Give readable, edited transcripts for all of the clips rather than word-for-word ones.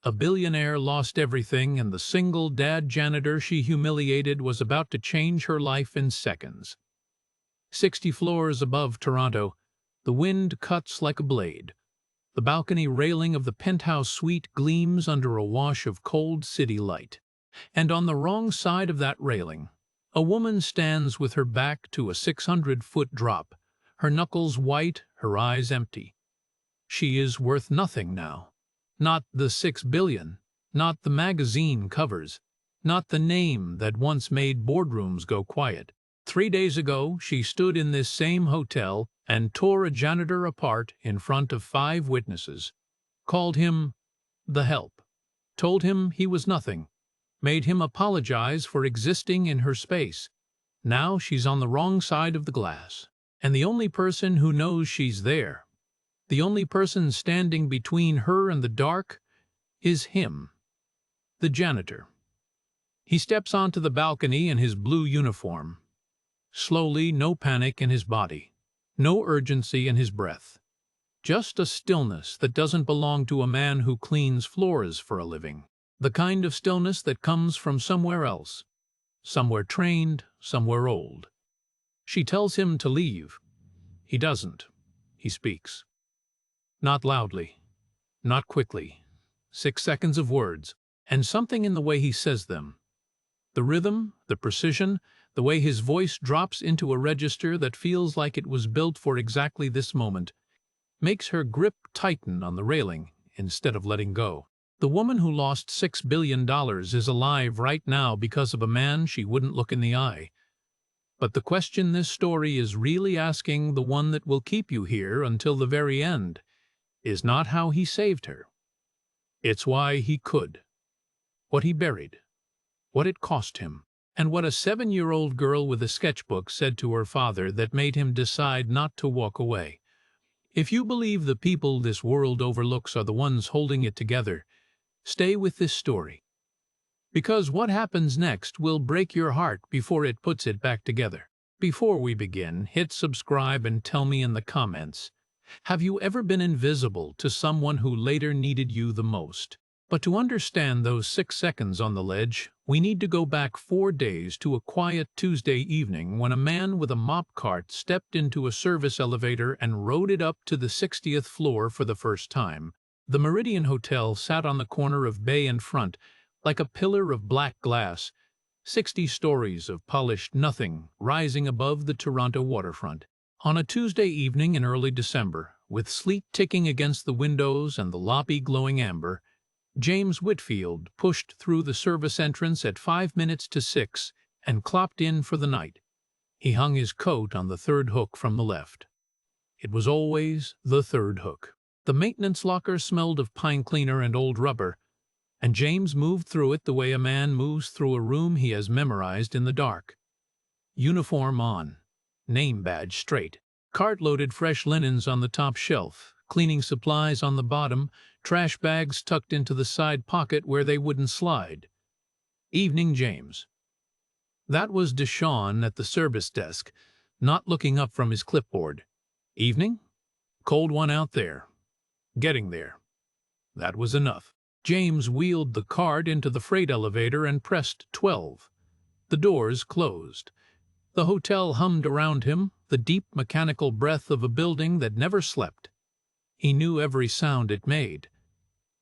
A billionaire lost everything, and the single dad janitor she humiliated was about to change her life in seconds. 60 floors above Toronto, the wind cuts like a blade. The balcony railing of the penthouse suite gleams under a wash of cold city light. And on the wrong side of that railing, a woman stands with her back to a 600-foot drop, her knuckles white, her eyes empty. She is worth nothing now. Not the 6 billion, not the magazine covers, not the name that once made boardrooms go quiet. 3 days ago, she stood in this same hotel and tore a janitor apart in front of 5 witnesses, called him the help, told him he was nothing, made him apologize for existing in her space. Now she's on the wrong side of the glass, and the only person who knows she's there, the only person standing between her and the dark, is him, the janitor. He steps onto the balcony in his blue uniform. Slowly, no panic in his body, no urgency in his breath. Just a stillness that doesn't belong to a man who cleans floors for a living. The kind of stillness that comes from somewhere else, somewhere trained, somewhere old. She tells him to leave. He doesn't. He speaks. Not loudly, not quickly. 6 seconds of words, and something in the way he says them. The rhythm, the precision, the way his voice drops into a register that feels like it was built for exactly this moment, makes her grip tighten on the railing instead of letting go. The woman who lost $6 billion is alive right now because of a man she wouldn't look in the eye. But the question this story is really asking, the one that will keep you here until the very end, is not how he saved her. It's why he could. What he buried. What it cost him. And what a 7-year-old girl with a sketchbook said to her father that made him decide not to walk away. If you believe the people this world overlooks are the ones holding it together, stay with this story. Because what happens next will break your heart before it puts it back together. Before we begin, hit subscribe and tell me in the comments, have you ever been invisible to someone who later needed you the most? But to understand those 6 seconds on the ledge, we need to go back 4 days to a quiet Tuesday evening when a man with a mop cart stepped into a service elevator and rode it up to the 60th floor for the first time. The Meridian Hotel sat on the corner of Bay and Front, like a pillar of black glass, 60 stories of polished nothing rising above the Toronto waterfront. On a Tuesday evening in early December, with sleet ticking against the windows and the lobby glowing amber, James Whitfield pushed through the service entrance at 5 minutes to 6 and clocked in for the night. He hung his coat on the 3rd hook from the left. It was always the 3rd hook. The maintenance locker smelled of pine cleaner and old rubber, and James moved through it the way a man moves through a room he has memorized in the dark. Uniform on, name badge straight, cart-loaded fresh linens on the top shelf, cleaning supplies on the bottom, trash bags tucked into the side pocket where they wouldn't slide. Evening James. That was Deshawn at the service desk, not looking up from his clipboard. Evening? Cold one out there. Getting there. That was enough. James wheeled the cart into the freight elevator and pressed 12. The doors closed. The hotel hummed around him, the deep mechanical breath of a building that never slept. He knew every sound it made.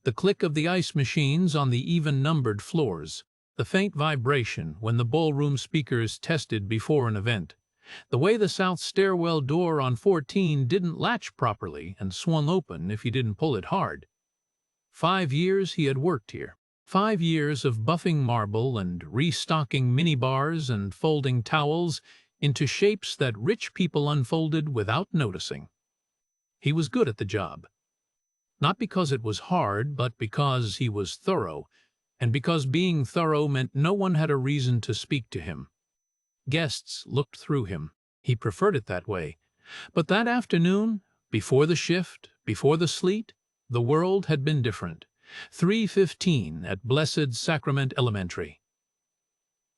The click of the ice machines on the even-numbered floors, the faint vibration when the ballroom speakers tested before an event, the way the south stairwell door on 14 didn't latch properly and swung open if you didn't pull it hard. 5 years he had worked here. 5 years of buffing marble and restocking minibars and folding towels into shapes that rich people unfolded without noticing. He was good at the job. Not because it was hard, but because he was thorough, and because being thorough meant no one had a reason to speak to him. Guests looked through him. He preferred it that way. But that afternoon, before the shift, before the sleet, the world had been different. 3:15 at Blessed Sacrament Elementary.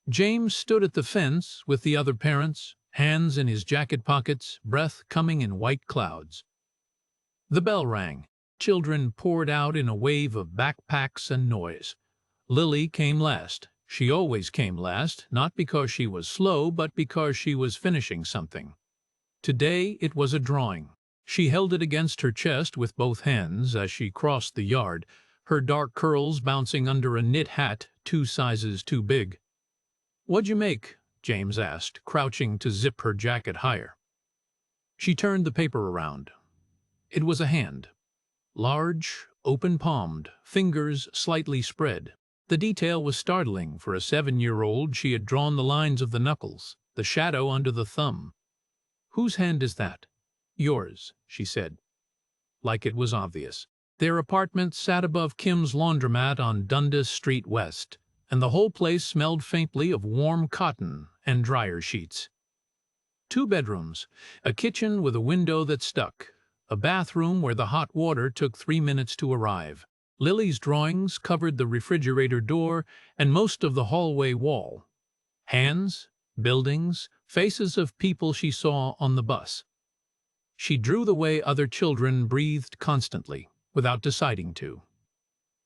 James stood at the fence with the other parents, hands in his jacket pockets, breath coming in white clouds. The bell rang. Children poured out in a wave of backpacks and noise. Lily came last. She always came last, not because she was slow, but because she was finishing something. Today it was a drawing. She held it against her chest with both hands as she crossed the yard, her dark curls bouncing under a knit hat 2 sizes too big. "What'd you make?" James asked, crouching to zip her jacket higher. She turned the paper around. It was a hand. Large, open-palmed, fingers slightly spread. The detail was startling. For a 7-year-old, she had drawn the lines of the knuckles, the shadow under the thumb. "Whose hand is that?" "Yours," she said, like it was obvious. Their apartment sat above Kim's laundromat on Dundas Street West, and the whole place smelled faintly of warm cotton and dryer sheets. 2 bedrooms, a kitchen with a window that stuck, a bathroom where the hot water took 3 minutes to arrive. Lily's drawings covered the refrigerator door and most of the hallway wall. Hands, buildings, faces of people she saw on the bus. She drew the way other children breathed constantly, without deciding to.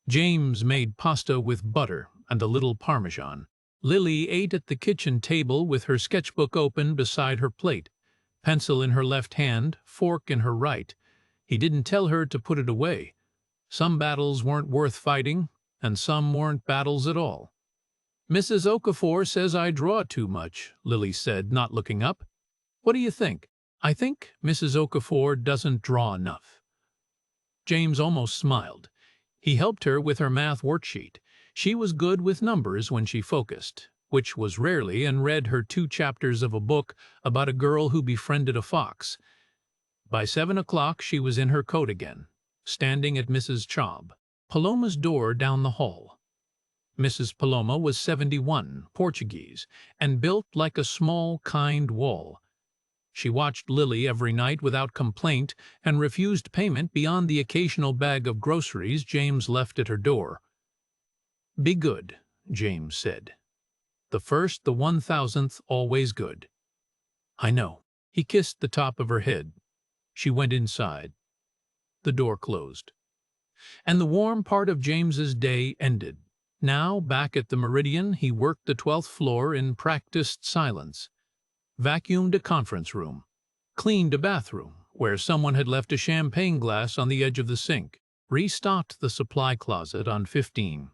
James made pasta with butter and a little Parmesan. Lily ate at the kitchen table with her sketchbook open beside her plate, pencil in her left hand, fork in her right. He didn't tell her to put it away. Some battles weren't worth fighting, and some weren't battles at all. "Mrs. Okafor says I draw too much," Lily said, not looking up. "What do you think?" "I think Mrs. Okafor doesn't draw enough." James almost smiled. He helped her with her math worksheet. She was good with numbers when she focused, which was rarely, and read her 2 chapters of a book about a girl who befriended a fox. By 7 o'clock she was in her coat again, standing at Mrs. Paloma's door down the hall. Mrs. Paloma was 71, Portuguese, and built like a small, kind wall. She watched Lily every night without complaint and refused payment beyond the occasional bag of groceries James left at her door. "Be good," James said. "The first, the 1,000th, always good." "I know." He kissed the top of her head. She went inside. The door closed. And the warm part of James's day ended. Now, back at the Meridian, he worked the 12th floor in practiced silence. Vacuumed a conference room. Cleaned a bathroom, where someone had left a champagne glass on the edge of the sink. Restocked the supply closet on 15.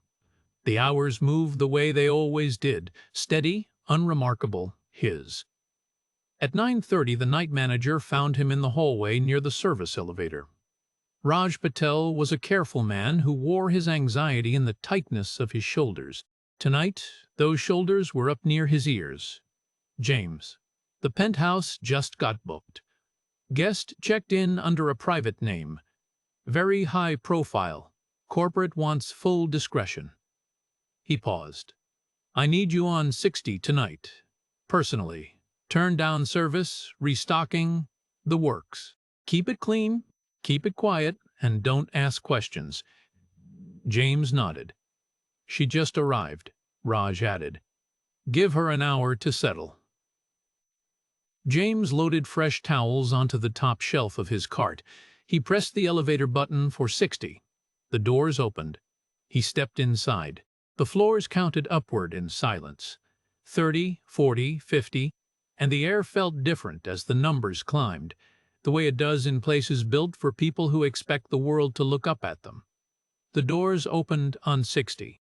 The hours moved the way they always did, steady, unremarkable, his. At 9:30, the night manager found him in the hallway near the service elevator. Raj Patel was a careful man who wore his anxiety in the tightness of his shoulders. Tonight, those shoulders were up near his ears. "James, the penthouse just got booked. Guest checked in under a private name. Very high profile. Corporate wants full discretion." He paused. "I need you on 60 tonight. Personally. Turn down service, restocking, the works. Keep it clean, keep it quiet, and don't ask questions." James nodded. "She just arrived," Raj added. "Give her an hour to settle." James loaded fresh towels onto the top shelf of his cart. He pressed the elevator button for 60. The doors opened. He stepped inside. The floors counted upward in silence. 30, 40, 50, and the air felt different as the numbers climbed, the way it does in places built for people who expect the world to look up at them. The doors opened on 60.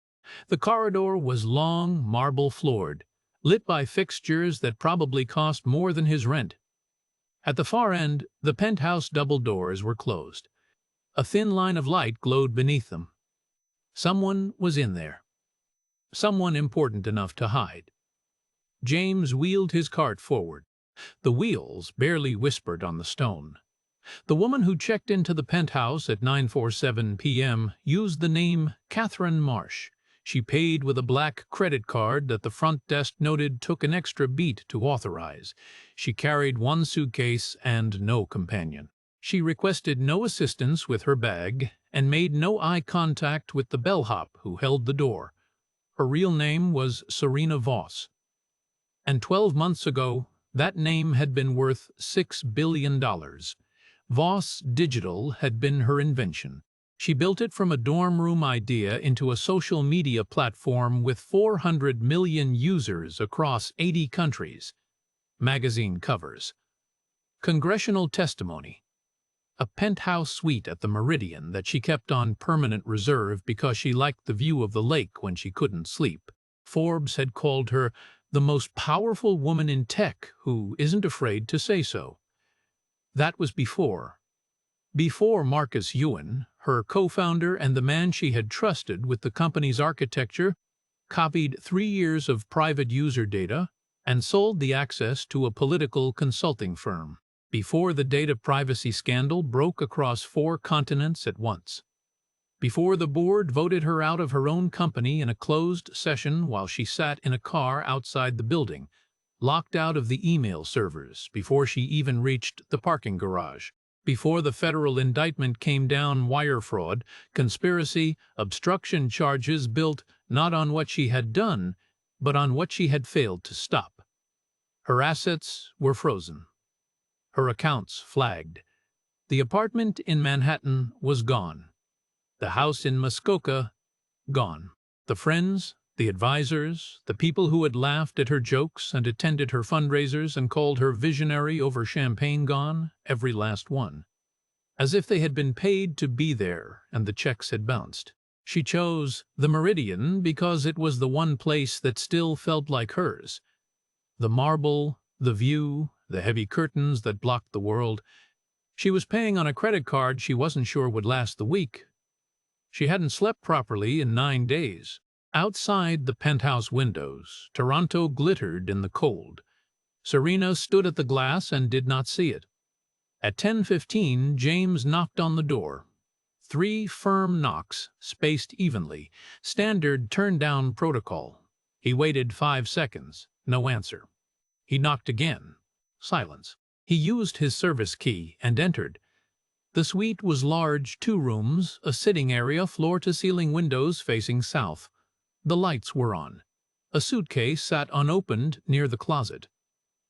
The corridor was long, marble-floored, lit by fixtures that probably cost more than his rent. At the far end, the penthouse double doors were closed. A thin line of light glowed beneath them. Someone was in there. Someone important enough to hide. James wheeled his cart forward. The wheels barely whispered on the stone. The woman who checked into the penthouse at 9:47 p.m. used the name Catherine Marsh. She paid with a black credit card that the front desk noted took an extra beat to authorize. She carried 1 suitcase and no companion. She requested no assistance with her bag and made no eye contact with the bellhop who held the door. Her real name was Serena Voss. And 12 months ago, that name had been worth $6 billion. Voss Digital had been her invention. She built it from a dorm room idea into a social media platform with 400 million users across 80 countries. Magazine covers. Congressional testimony. A penthouse suite at the Meridian that she kept on permanent reserve because she liked the view of the lake when she couldn't sleep. Forbes had called her the most powerful woman in tech who isn't afraid to say so. That was before Marcus Ewan, her co-founder and the man she had trusted with the company's architecture, copied 3 years of private user data and sold the access to a political consulting firm. Before the data privacy scandal broke across 4 continents at once. Before the board voted her out of her own company in a closed session while she sat in a car outside the building, locked out of the email servers before she even reached the parking garage. Before the federal indictment came down, wire fraud, conspiracy, obstruction charges built not on what she had done, but on what she had failed to stop. Her assets were frozen. Her accounts flagged. The apartment in Manhattan was gone. The house in Muskoka, gone. The friends, the advisors, the people who had laughed at her jokes and attended her fundraisers and called her visionary over champagne, gone, every last one. As if they had been paid to be there and the checks had bounced. She chose the Meridian because it was the one place that still felt like hers. The marble, the view, the heavy curtains that blocked the world. She was paying on a credit card she wasn't sure would last the week. She hadn't slept properly in 9 days. Outside the penthouse windows, Toronto glittered in the cold. Serena stood at the glass and did not see it. At 10:15, James knocked on the door. 3 firm knocks, spaced evenly, standard turn-down protocol. He waited 5 seconds, no answer. He knocked again. Silence. He used his service key and entered. The suite was large, 2 rooms, a sitting area, floor-to-ceiling windows facing south. The lights were on. A suitcase sat unopened near the closet.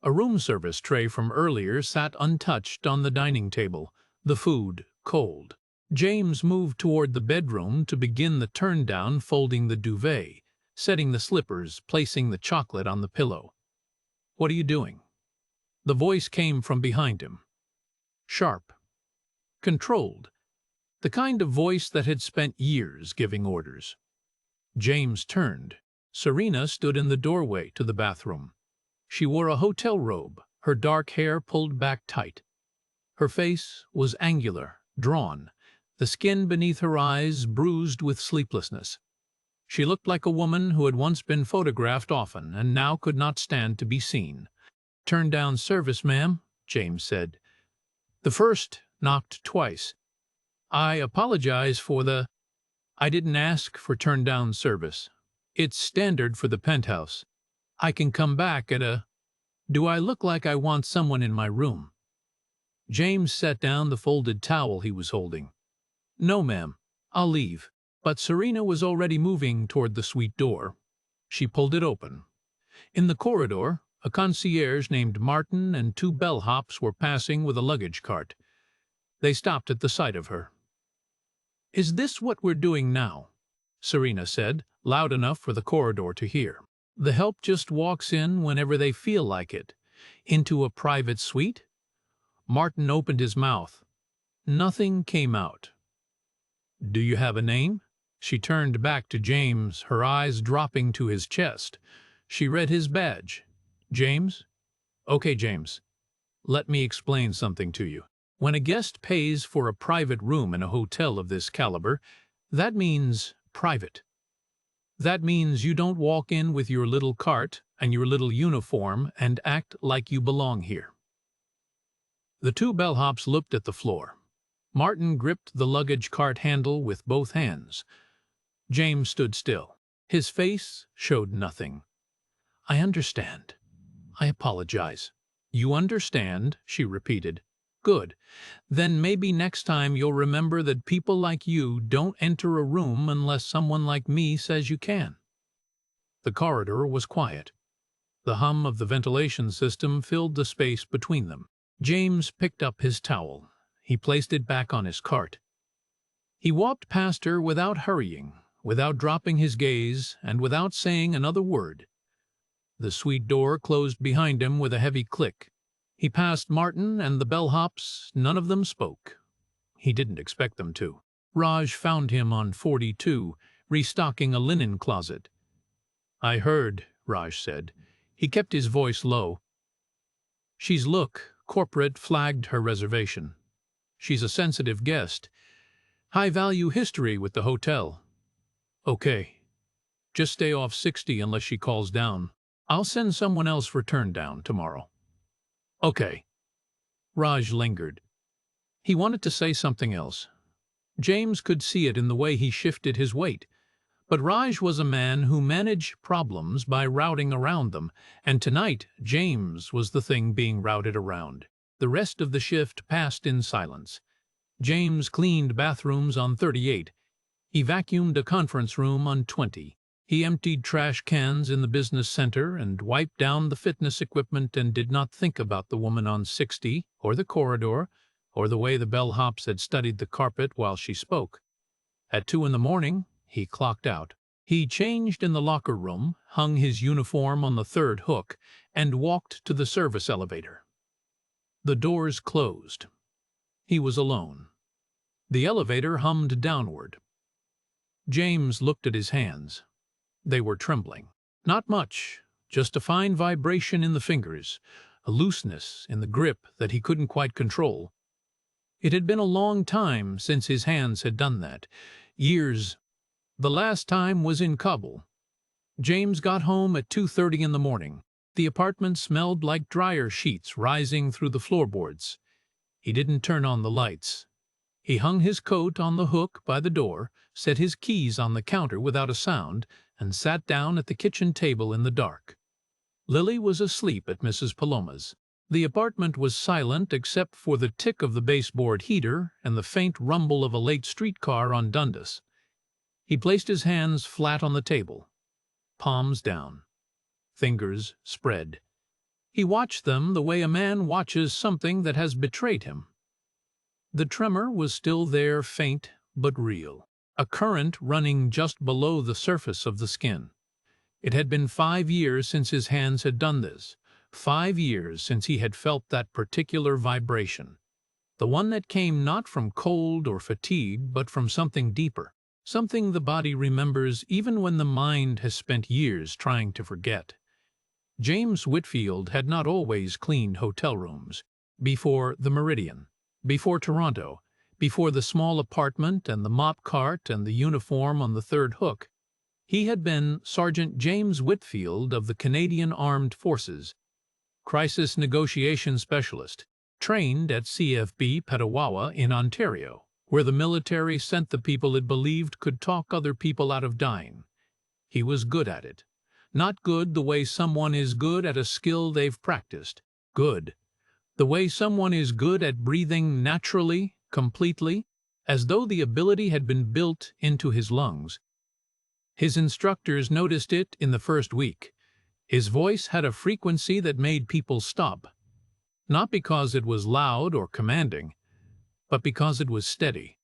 A room service tray from earlier sat untouched on the dining table, the food cold. James moved toward the bedroom to begin the turn-down, folding the duvet, setting the slippers, placing the chocolate on the pillow. "What are you doing?" The voice came from behind him. Sharp. Controlled. The kind of voice that had spent years giving orders. James turned. Serena stood in the doorway to the bathroom. She wore a hotel robe, her dark hair pulled back tight. Her face was angular, drawn, the skin beneath her eyes bruised with sleeplessness. She looked like a woman who had once been photographed often and now could not stand to be seen. "Turn down service, ma'am," James said. The first knocked twice. "I apologize for the—" "I didn't ask for turn-down service. It's standard for the penthouse. I can come back at a— Do I look like I want someone in my room?" James set down the folded towel he was holding. "No, ma'am. I'll leave." But Serena was already moving toward the suite door. She pulled it open. In the corridor, a concierge named Martin and 2 bellhops were passing with a luggage cart. They stopped at the sight of her. "Is this what we're doing now?" Serena said, loud enough for the corridor to hear. "The help just walks in whenever they feel like it. Into a private suite?" Martin opened his mouth. Nothing came out. "Do you have a name?" She turned back to James, her eyes dropping to his chest. She read his badge. "James? Okay, James. Let me explain something to you. When a guest pays for a private room in a hotel of this caliber, that means private. That means you don't walk in with your little cart and your little uniform and act like you belong here." The 2 bellhops looked at the floor. Martin gripped the luggage cart handle with both hands. James stood still. His face showed nothing. "I understand. I apologize." "You understand," she repeated. "Good. Then maybe next time you'll remember that people like you don't enter a room unless someone like me says you can." The corridor was quiet. The hum of the ventilation system filled the space between them. James picked up his towel. He placed it back on his cart. He walked past her without hurrying, without dropping his gaze, and without saying another word. The suite door closed behind him with a heavy click. He passed Martin and the bellhops. None of them spoke. He didn't expect them to. Raj found him on 42, restocking a linen closet. "I heard," Raj said. He kept his voice low. "She's corporate flagged her reservation. She's a sensitive guest. High-value history with the hotel. Okay. Just stay off 60 unless she calls down. I'll send someone else return down tomorrow." "Okay." Raj lingered. He wanted to say something else. James could see it in the way he shifted his weight. But Raj was a man who managed problems by routing around them, and tonight James was the thing being routed around. The rest of the shift passed in silence. James cleaned bathrooms on 38. He vacuumed a conference room on 20. He emptied trash cans in the business center and wiped down the fitness equipment and did not think about the woman on 60, or the corridor, or the way the bellhops had studied the carpet while she spoke. At 2 in the morning, he clocked out. He changed in the locker room, hung his uniform on the 3rd hook, and walked to the service elevator. The doors closed. He was alone. The elevator hummed downward. James looked at his hands. They were trembling. Not much, just a fine vibration in the fingers, a looseness in the grip that he couldn't quite control. It had been a long time since his hands had done that. Years. The last time was in Kabul. James got home at 2:30 in the morning. The apartment smelled like dryer sheets rising through the floorboards. He didn't turn on the lights. He hung his coat on the hook by the door, set his keys on the counter without a sound, and sat down at the kitchen table in the dark. Lily was asleep at Mrs. Paloma's. The apartment was silent except for the tick of the baseboard heater and the faint rumble of a late streetcar on Dundas. He placed his hands flat on the table, palms down, fingers spread. He watched them the way a man watches something that has betrayed him. The tremor was still there, faint but real, a current running just below the surface of the skin. It had been 5 years since his hands had done this, 5 years since he had felt that particular vibration, the one that came not from cold or fatigue but from something deeper, something the body remembers even when the mind has spent years trying to forget. James Whitfield had not always cleaned hotel rooms. Before the Meridian, before Toronto, before the small apartment and the mop cart and the uniform on the 3rd hook, he had been Sergeant James Whitfield of the Canadian Armed Forces, crisis negotiation specialist, trained at CFB Petawawa in Ontario, where the military sent the people it believed could talk other people out of dying. He was good at it. Not good the way someone is good at a skill they've practiced. Good the way someone is good at breathing naturally, completely, as though the ability had been built into his lungs. His instructors noticed it in the first week. His voice had a frequency that made people stop, not because it was loud or commanding, but because it was steady,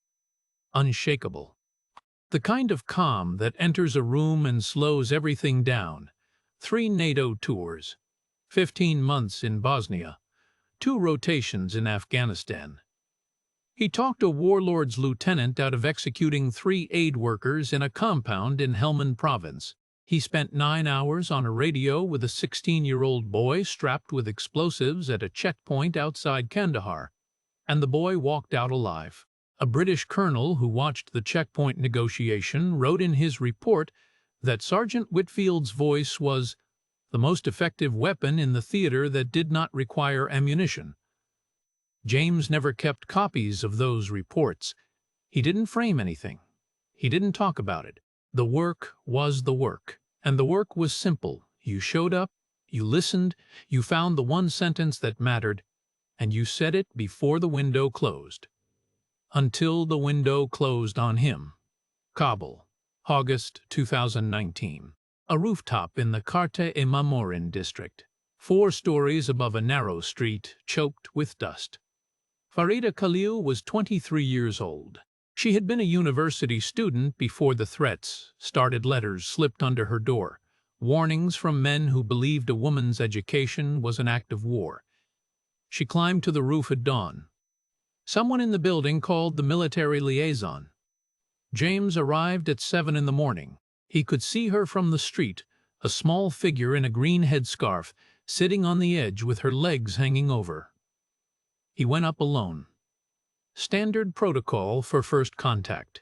unshakable. The kind of calm that enters a room and slows everything down. 3 NATO tours, 15 months in Bosnia, 2 rotations in Afghanistan. He talked a warlord's lieutenant out of executing 3 aid workers in a compound in Helmand province. He spent 9 hours on a radio with a 16-year-old boy strapped with explosives at a checkpoint outside Kandahar, and the boy walked out alive. A British colonel who watched the checkpoint negotiation wrote in his report that Sergeant Whitfield's voice was the most effective weapon in the theater that did not require ammunition. James never kept copies of those reports. He didn't frame anything. He didn't talk about it. The work was the work, and the work was simple. You showed up, you listened, you found the one sentence that mattered, and you said it before the window closed. Until the window closed on him. Kabul, August 2019. A rooftop in the Karte-e-Mamorin district, 4 stories above a narrow street choked with dust. Farida Khalil was 23 years old. She had been a university student before the threats started. Letters slipped under her door, warnings from men who believed a woman's education was an act of war. She climbed to the roof at dawn. Someone in the building called the military liaison. James arrived at 7 in the morning. He could see her from the street, a small figure in a green headscarf, sitting on the edge with her legs hanging over. He went up alone. Standard protocol for first contact.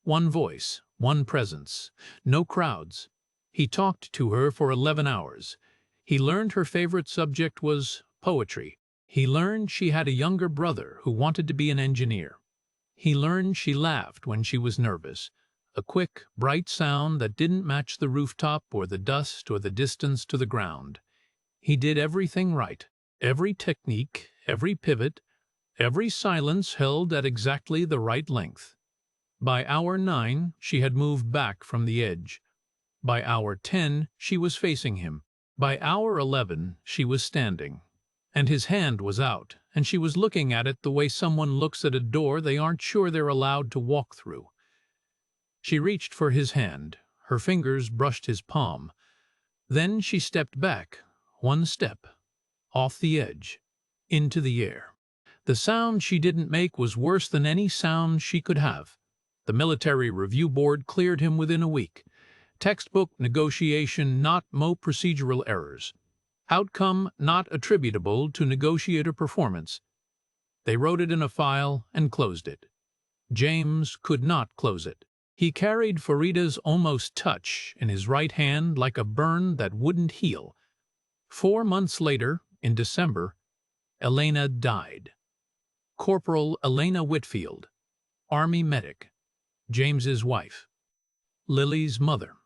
One voice, one presence, no crowds. He talked to her for 11 hours. He learned her favorite subject was poetry. He learned she had a younger brother who wanted to be an engineer. He learned she laughed when she was nervous, a quick, bright sound that didn't match the rooftop or the dust or the distance to the ground. He did everything right. Every technique, every pivot, every silence held at exactly the right length. By hour 9, she had moved back from the edge. By hour 10, she was facing him. By hour 11, she was standing. And his hand was out, and she was looking at it the way someone looks at a door they aren't sure they're allowed to walk through. She reached for his hand. Her fingers brushed his palm. Then she stepped back, one step, off the edge, into the air. The sound she didn't make was worse than any sound she could have. The military review board cleared him within a week. Textbook negotiation, not procedural errors. Outcome not attributable to negotiator performance. They wrote it in a file and closed it. James could not close it. He carried Farida's almost touch in his right hand like a burn that wouldn't heal. 4 months later, in December, Elena died. Corporal Elena Whitfield, Army medic, James's wife, Lily's mother.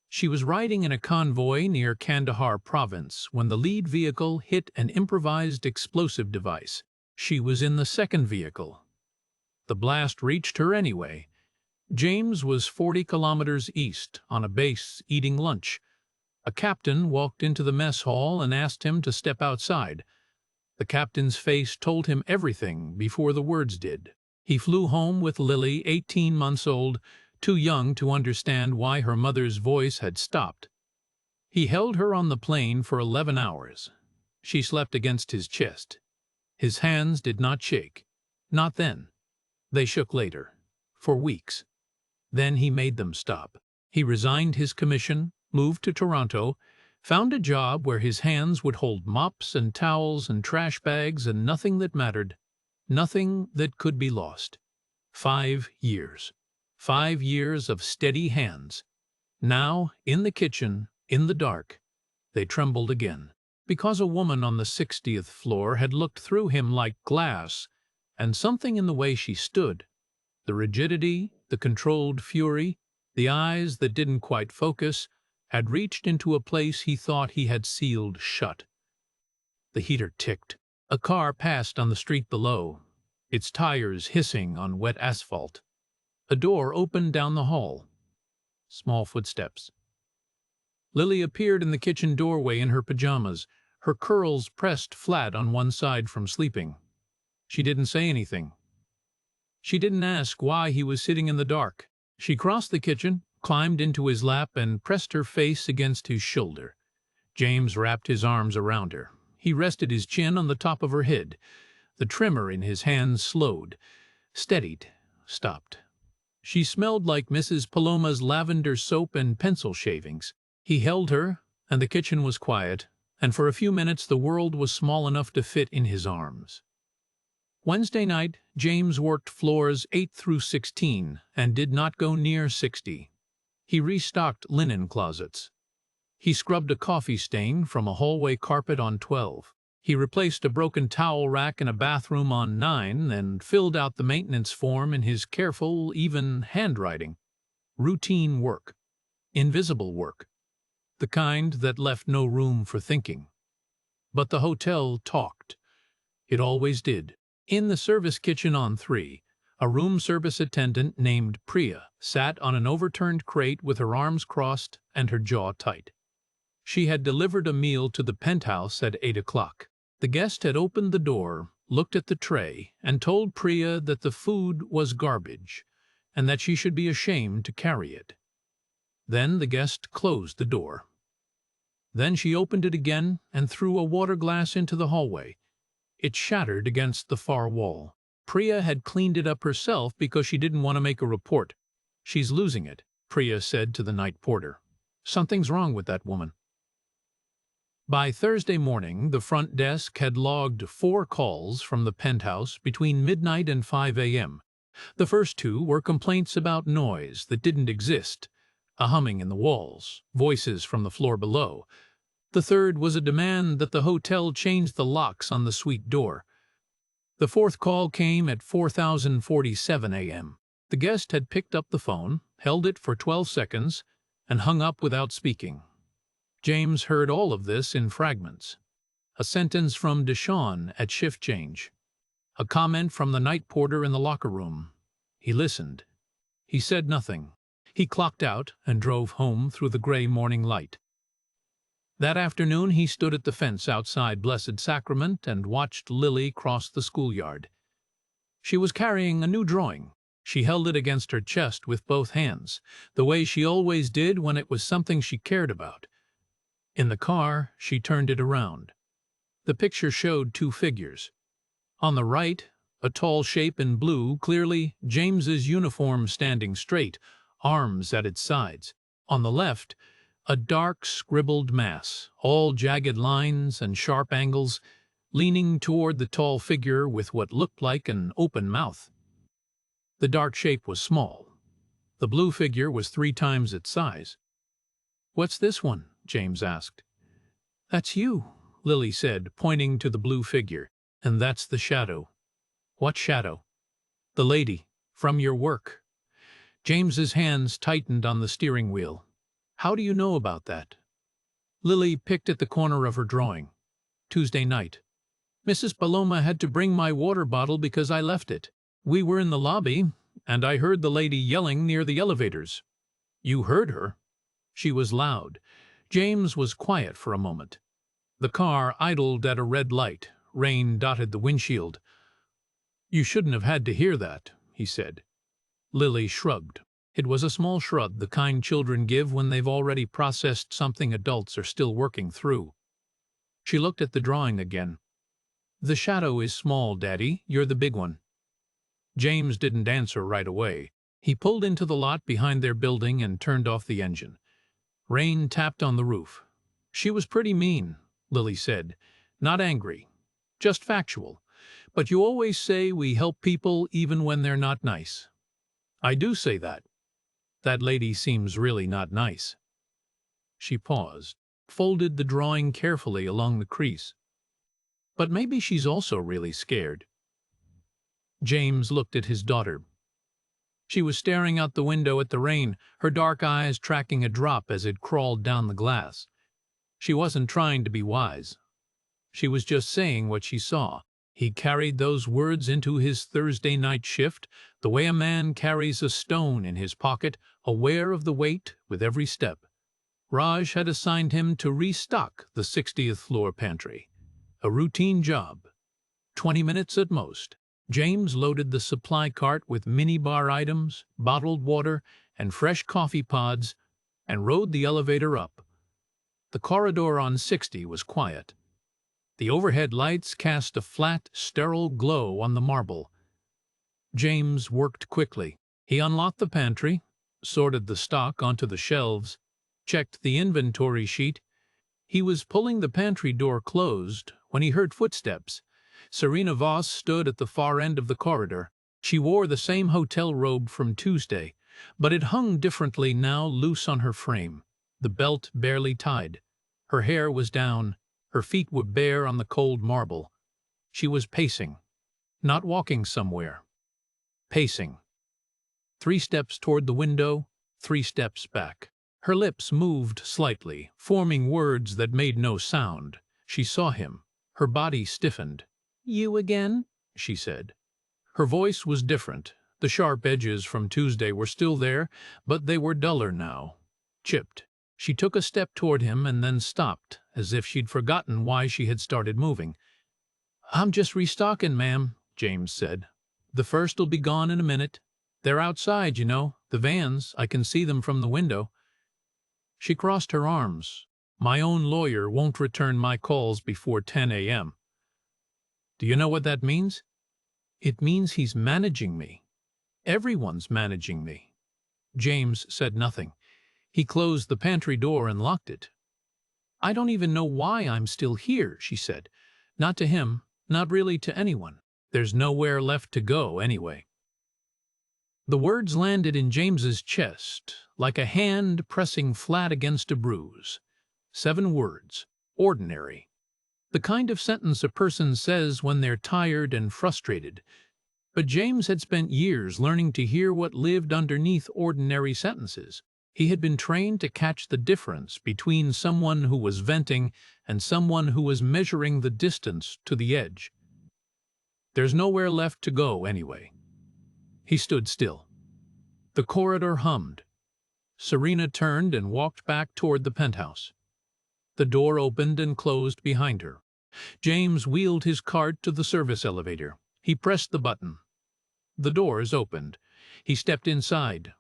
She was riding in a convoy near Kandahar province when the lead vehicle hit an improvised explosive device. She was in the second vehicle. The blast reached her anyway. James was 40 kilometers east, on a base, eating lunch. A captain walked into the mess hall and asked him to step outside. The captain's face told him everything before the words did. He flew home with Lily, 18 months old, too young to understand why her mother's voice had stopped. He held her on the plane for 11 hours. She slept against his chest. His hands did not shake. Not then. They shook later. For weeks. Then he made them stop. He resigned his commission, moved to Toronto, found a job where his hands would hold mops and towels and trash bags and nothing that mattered. Nothing that could be lost. 5 years. 5 years of steady hands. Now, in the kitchen, in the dark, they trembled again, because a woman on the 60th floor had looked through him like glass, and something in the way she stood, the rigidity, the controlled fury, the eyes that didn't quite focus, had reached into a place he thought he had sealed shut. The heater ticked. A car passed on the street below, its tires hissing on wet asphalt. A door opened down the hall. Small footsteps. Lily appeared in the kitchen doorway in her pajamas, her curls pressed flat on one side from sleeping. She didn't say anything. She didn't ask why he was sitting in the dark. She crossed the kitchen, climbed into his lap, and pressed her face against his shoulder. James wrapped his arms around her. He rested his chin on the top of her head. The trimmer in his hands slowed, steadied, stopped. She smelled like Mrs. Paloma's lavender soap and pencil shavings. He held her, and the kitchen was quiet, and for a few minutes the world was small enough to fit in his arms. Wednesday night, James worked floors 8 through 16 and did not go near 60. He restocked linen closets. He scrubbed a coffee stain from a hallway carpet on 12. He replaced a broken towel rack in a bathroom on 9 and filled out the maintenance form in his careful, even handwriting. Routine work. Invisible work. The kind that left no room for thinking. But the hotel talked. It always did. In the service kitchen on 3, a room service attendant named Priya sat on an overturned crate with her arms crossed and her jaw tight. She had delivered a meal to the penthouse at 8 o'clock. The guest had opened the door, looked at the tray, and told Priya that the food was garbage and that she should be ashamed to carry it. Then the guest closed the door. Then she opened it again and threw a water glass into the hallway. It shattered against the far wall. Priya had cleaned it up herself because she didn't want to make a report. "She's losing it," Priya said to the night porter. "Something's wrong with that woman." By Thursday morning, the front desk had logged 4 calls from the penthouse between midnight and 5 a.m. The first 2 were complaints about noise that didn't exist, a humming in the walls, voices from the floor below. The third was a demand that the hotel change the locks on the suite door. The fourth call came at 4:47 a.m. The guest had picked up the phone, held it for 12 seconds, and hung up without speaking. James heard all of this in fragments. A sentence from Deshawn at shift change. A comment from the night porter in the locker room. He listened. He said nothing. He clocked out and drove home through the gray morning light. That afternoon he stood at the fence outside Blessed Sacrament and watched Lily cross the schoolyard. She was carrying a new drawing. She held it against her chest with both hands, the way she always did when it was something she cared about. In the car, she turned it around. The picture showed 2 figures. On the right, a tall shape in blue, clearly James's uniform standing straight, arms at its sides. On the left, a dark scribbled mass, all jagged lines and sharp angles, leaning toward the tall figure with what looked like an open mouth. The dark shape was small. The blue figure was 3 times its size. "What's this one?" James asked. "That's you," Lily said, pointing to the blue figure. "And that's the shadow." "What shadow?" "The lady. From your work." James's hands tightened on the steering wheel. "How do you know about that?" Lily picked at the corner of her drawing. "Tuesday night. Mrs. Paloma had to bring my water bottle because I left it. We were in the lobby, and I heard the lady yelling near the elevators." "You heard her?" "She was loud." James was quiet for a moment. The car idled at a red light. Rain dotted the windshield. "You shouldn't have had to hear that," he said. Lily shrugged. It was a small shrug, the kind children give when they've already processed something adults are still working through. She looked at the drawing again. "The shadow is small, Daddy. You're the big one." James didn't answer right away. He pulled into the lot behind their building and turned off the engine. Rain tapped on the roof. "She was pretty mean," Lily said. "Not angry. Just factual. But you always say we help people even when they're not nice." "I do say that. That lady seems really not nice." She paused, folded the drawing carefully along the crease. "But maybe she's also really scared." James looked at his daughter. She was staring out the window at the rain, her dark eyes tracking a drop as it crawled down the glass. She wasn't trying to be wise. She was just saying what she saw. He carried those words into his Thursday night shift, the way a man carries a stone in his pocket, aware of the weight with every step. Raj had assigned him to restock the 60th floor pantry. A routine job. 20 minutes at most. James loaded the supply cart with minibar items, bottled water, and fresh coffee pods, and rode the elevator up. The corridor on 60 was quiet. The overhead lights cast a flat, sterile glow on the marble. James worked quickly. He unlocked the pantry, sorted the stock onto the shelves, checked the inventory sheet. He was pulling the pantry door closed when he heard footsteps. Serena Voss stood at the far end of the corridor. She wore the same hotel robe from Tuesday, but it hung differently now, loose on her frame, the belt barely tied. Her hair was down, her feet were bare on the cold marble. She was pacing, not walking somewhere. Pacing. 3 steps toward the window, 3 steps back. Her lips moved slightly, forming words that made no sound. She saw him. Her body stiffened. "You again?" she said. Her voice was different. The sharp edges from Tuesday were still there, but they were duller now, chipped. She took a step toward him and then stopped, as if she'd forgotten why she had started moving. "I'm just restocking, ma'am," James said. "The first'll be gone in a minute. They're outside, you know, the vans. I can see them from the window." She crossed her arms. "My own lawyer won't return my calls before 10 a.m. Do you know what that means? It means he's managing me. Everyone's managing me." James said nothing. He closed the pantry door and locked it. "I don't even know why I'm still here," she said. "Not to him, not really to anyone. There's nowhere left to go, anyway." The words landed in James's chest, like a hand pressing flat against a bruise. 7 words. Ordinary. The kind of sentence a person says when they're tired and frustrated. But James had spent years learning to hear what lived underneath ordinary sentences. He had been trained to catch the difference between someone who was venting and someone who was measuring the distance to the edge. "There's nowhere left to go, anyway." He stood still. The corridor hummed. Serena turned and walked back toward the penthouse. The door opened and closed behind her. James wheeled his cart to the service elevator. He pressed the button. The doors opened. He stepped inside.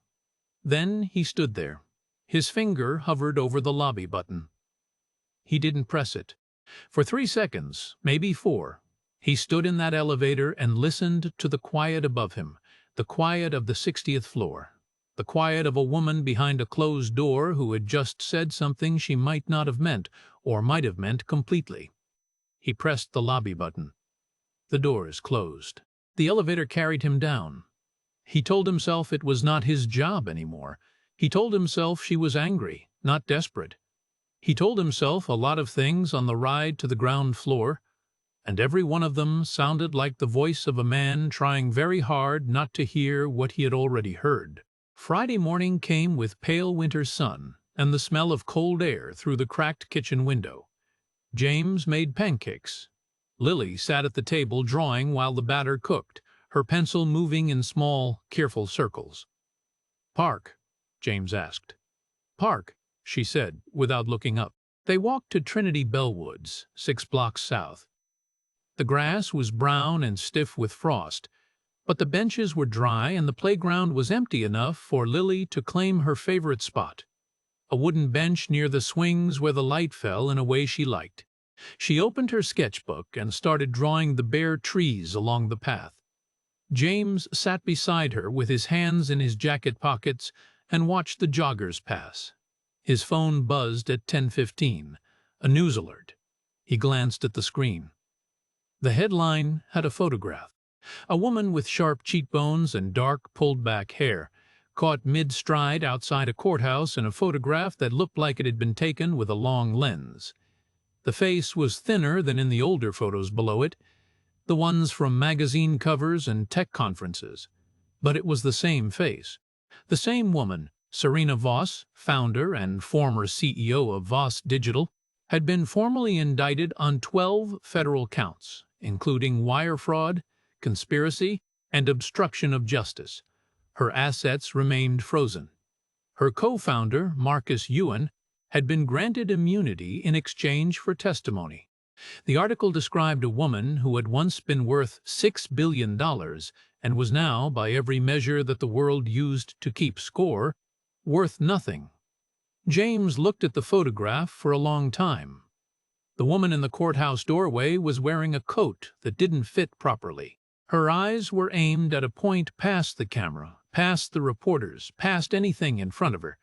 Then he stood there. His finger hovered over the lobby button. He didn't press it. For 3 seconds, maybe 4, he stood in that elevator and listened to the quiet above him, the quiet of the 60th floor, the quiet of a woman behind a closed door who had just said something she might not have meant, or might have meant completely. He pressed the lobby button. The doors closed. The elevator carried him down. He told himself it was not his job anymore. He told himself she was angry, not desperate. He told himself a lot of things on the ride to the ground floor, and every one of them sounded like the voice of a man trying very hard not to hear what he had already heard. Friday morning came with pale winter sun and the smell of cold air through the cracked kitchen window. James made pancakes. Lily sat at the table drawing while the batter cooked, her pencil moving in small, careful circles. "Park?" James asked. "Park," she said, without looking up. They walked to Trinity Bellwoods, 6 blocks south. The grass was brown and stiff with frost, but the benches were dry and the playground was empty enough for Lily to claim her favorite spot, a wooden bench near the swings where the light fell in a way she liked. She opened her sketchbook and started drawing the bare trees along the path. James sat beside her with his hands in his jacket pockets and watched the joggers pass. His phone buzzed at 10:15, a news alert. He glanced at the screen. The headline had a photograph. A woman with sharp cheekbones and dark, pulled-back hair, caught mid-stride outside a courthouse in a photograph that looked like it had been taken with a long lens. The face was thinner than in the older photos below it, the ones from magazine covers and tech conferences. But it was the same face. The same woman, Serena Voss, founder and former CEO of Voss Digital, had been formally indicted on 12 federal counts, including wire fraud, conspiracy, and obstruction of justice. Her assets remained frozen. Her co-founder, Marcus Ewan, had been granted immunity in exchange for testimony. The article described a woman who had once been worth $6 billion and was now, by every measure that the world used to keep score, worth nothing. James looked at the photograph for a long time. The woman in the courthouse doorway was wearing a coat that didn't fit properly. Her eyes were aimed at a point past the camera, past the reporters, past anything in front of her.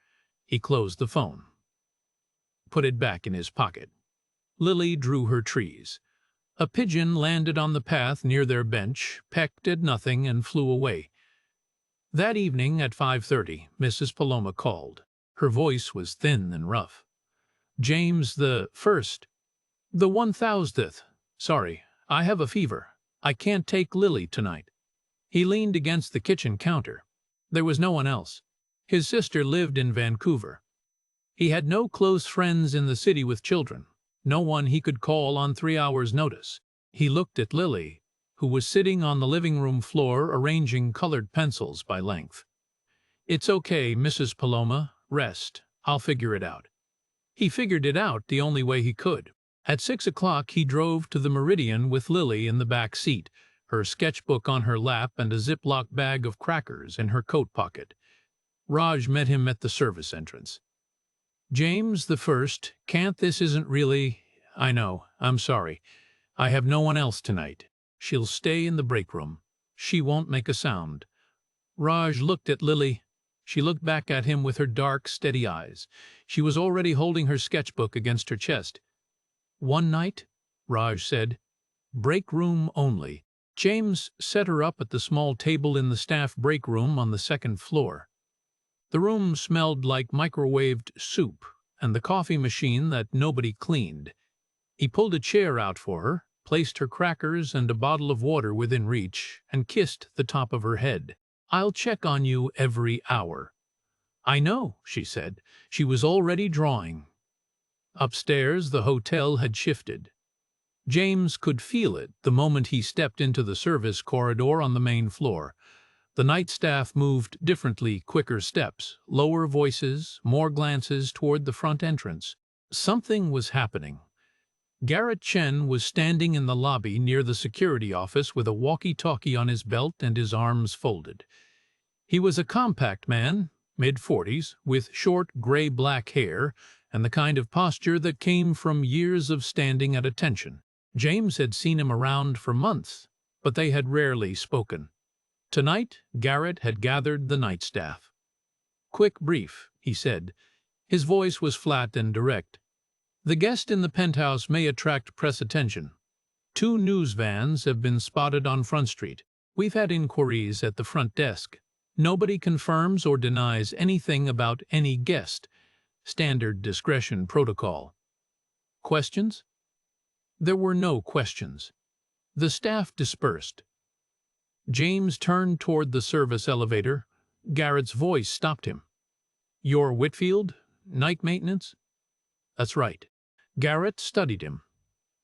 He closed the phone. Put it back in his pocket. Lily drew her trees. A pigeon landed on the path near their bench, pecked at nothing, and flew away. That evening at 5:30, Mrs. Paloma called. Her voice was thin and rough. "James, the 1000th. Sorry, I have a fever. I can't take Lily tonight." He leaned against the kitchen counter. There was no one else. His sister lived in Vancouver. He had no close friends in the city with children, no one he could call on 3 hours' notice. He looked at Lily, who was sitting on the living room floor arranging colored pencils by length. "It's okay, Mrs. Paloma. Rest. I'll figure it out." He figured it out the only way he could. At 6 o'clock he drove to the Meridian with Lily in the back seat, her sketchbook on her lap and a Ziploc bag of crackers in her coat pocket. Raj met him at the service entrance. "James the First, can't this isn't really— I know, I'm sorry. I have no one else tonight. She'll stay in the break room. She won't make a sound." Raj looked at Lily. She looked back at him with her dark, steady eyes. She was already holding her sketchbook against her chest. "One night," Raj said. "Break room only." James set her up at the small table in the staff break room on the second floor. The room smelled like microwaved soup and the coffee machine that nobody cleaned. He pulled a chair out for her, placed her crackers and a bottle of water within reach, and kissed the top of her head. "I'll check on you every hour." "I know," she said. She was already drawing. Upstairs, the hotel had shifted. James could feel it the moment he stepped into the service corridor on the main floor. The night staff moved differently, quicker steps, lower voices, more glances toward the front entrance. Something was happening. Garrett Chen was standing in the lobby near the security office with a walkie-talkie on his belt and his arms folded. He was a compact man, mid-40s, with short gray-black hair and the kind of posture that came from years of standing at attention. James had seen him around for months, but they had rarely spoken. Tonight, Garrett had gathered the night staff. "Quick brief," he said. His voice was flat and direct. "The guest in the penthouse may attract press attention. 2 news vans have been spotted on Front Street. We've had inquiries at the front desk. Nobody confirms or denies anything about any guest. Standard discretion protocol." "Questions?" There were no questions. The staff dispersed. James turned toward the service elevator. Garrett's voice stopped him. "You're Whitfield? Night maintenance?" "That's right." Garrett studied him.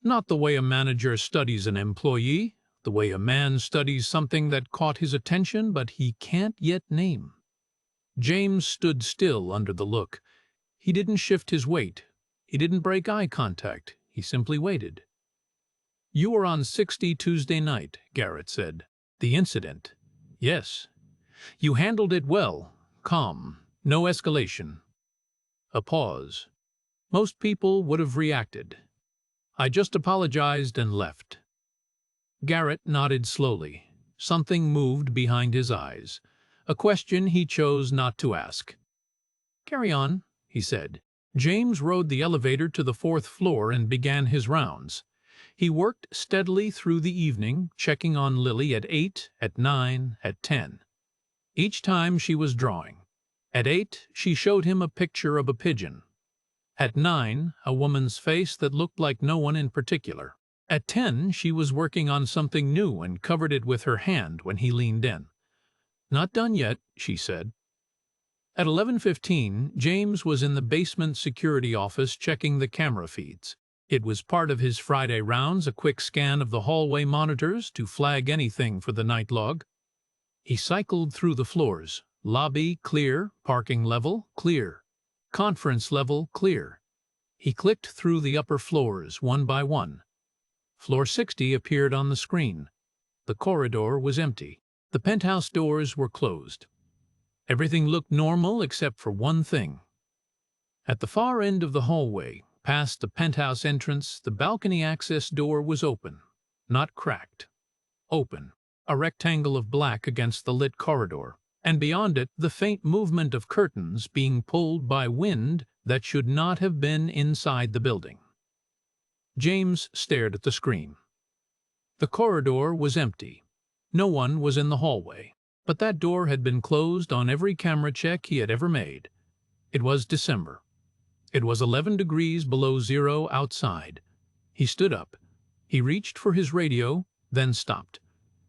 Not the way a manager studies an employee, the way a man studies something that caught his attention but he can't yet name. James stood still under the look. He didn't shift his weight. He didn't break eye contact. He simply waited. "You were on 60 Tuesday night," Garrett said. "The incident." "Yes." "You handled it well. Calm. No escalation." A pause. "Most people would have reacted. I just apologized and left." Garrett nodded slowly. Something moved behind his eyes. A question he chose not to ask. "Carry on," he said. James rode the elevator to the 4th floor and began his rounds. He worked steadily through the evening, checking on Lily at 8, at 9, at 10. Each time she was drawing. At 8, she showed him a picture of a pigeon. At 9, a woman's face that looked like no one in particular. At 10, she was working on something new and covered it with her hand when he leaned in. "Not done yet," she said. At 11:15, James was in the basement security office checking the camera feeds. It was part of his Friday rounds, a quick scan of the hallway monitors to flag anything for the night log. He cycled through the floors. Lobby, clear. Parking level, clear. Conference level, clear. He clicked through the upper floors, one by one. Floor 60 appeared on the screen. The corridor was empty. The penthouse doors were closed. Everything looked normal except for one thing. At the far end of the hallway, past the penthouse entrance, the balcony access door was open. Not cracked. Open. A rectangle of black against the lit corridor. And beyond it, the faint movement of curtains being pulled by wind that should not have been inside the building. James stared at the screen. The corridor was empty. No one was in the hallway. But that door had been closed on every camera check he had ever made. It was December. It was 11 degrees below zero outside. He stood up. He reached for his radio, then stopped.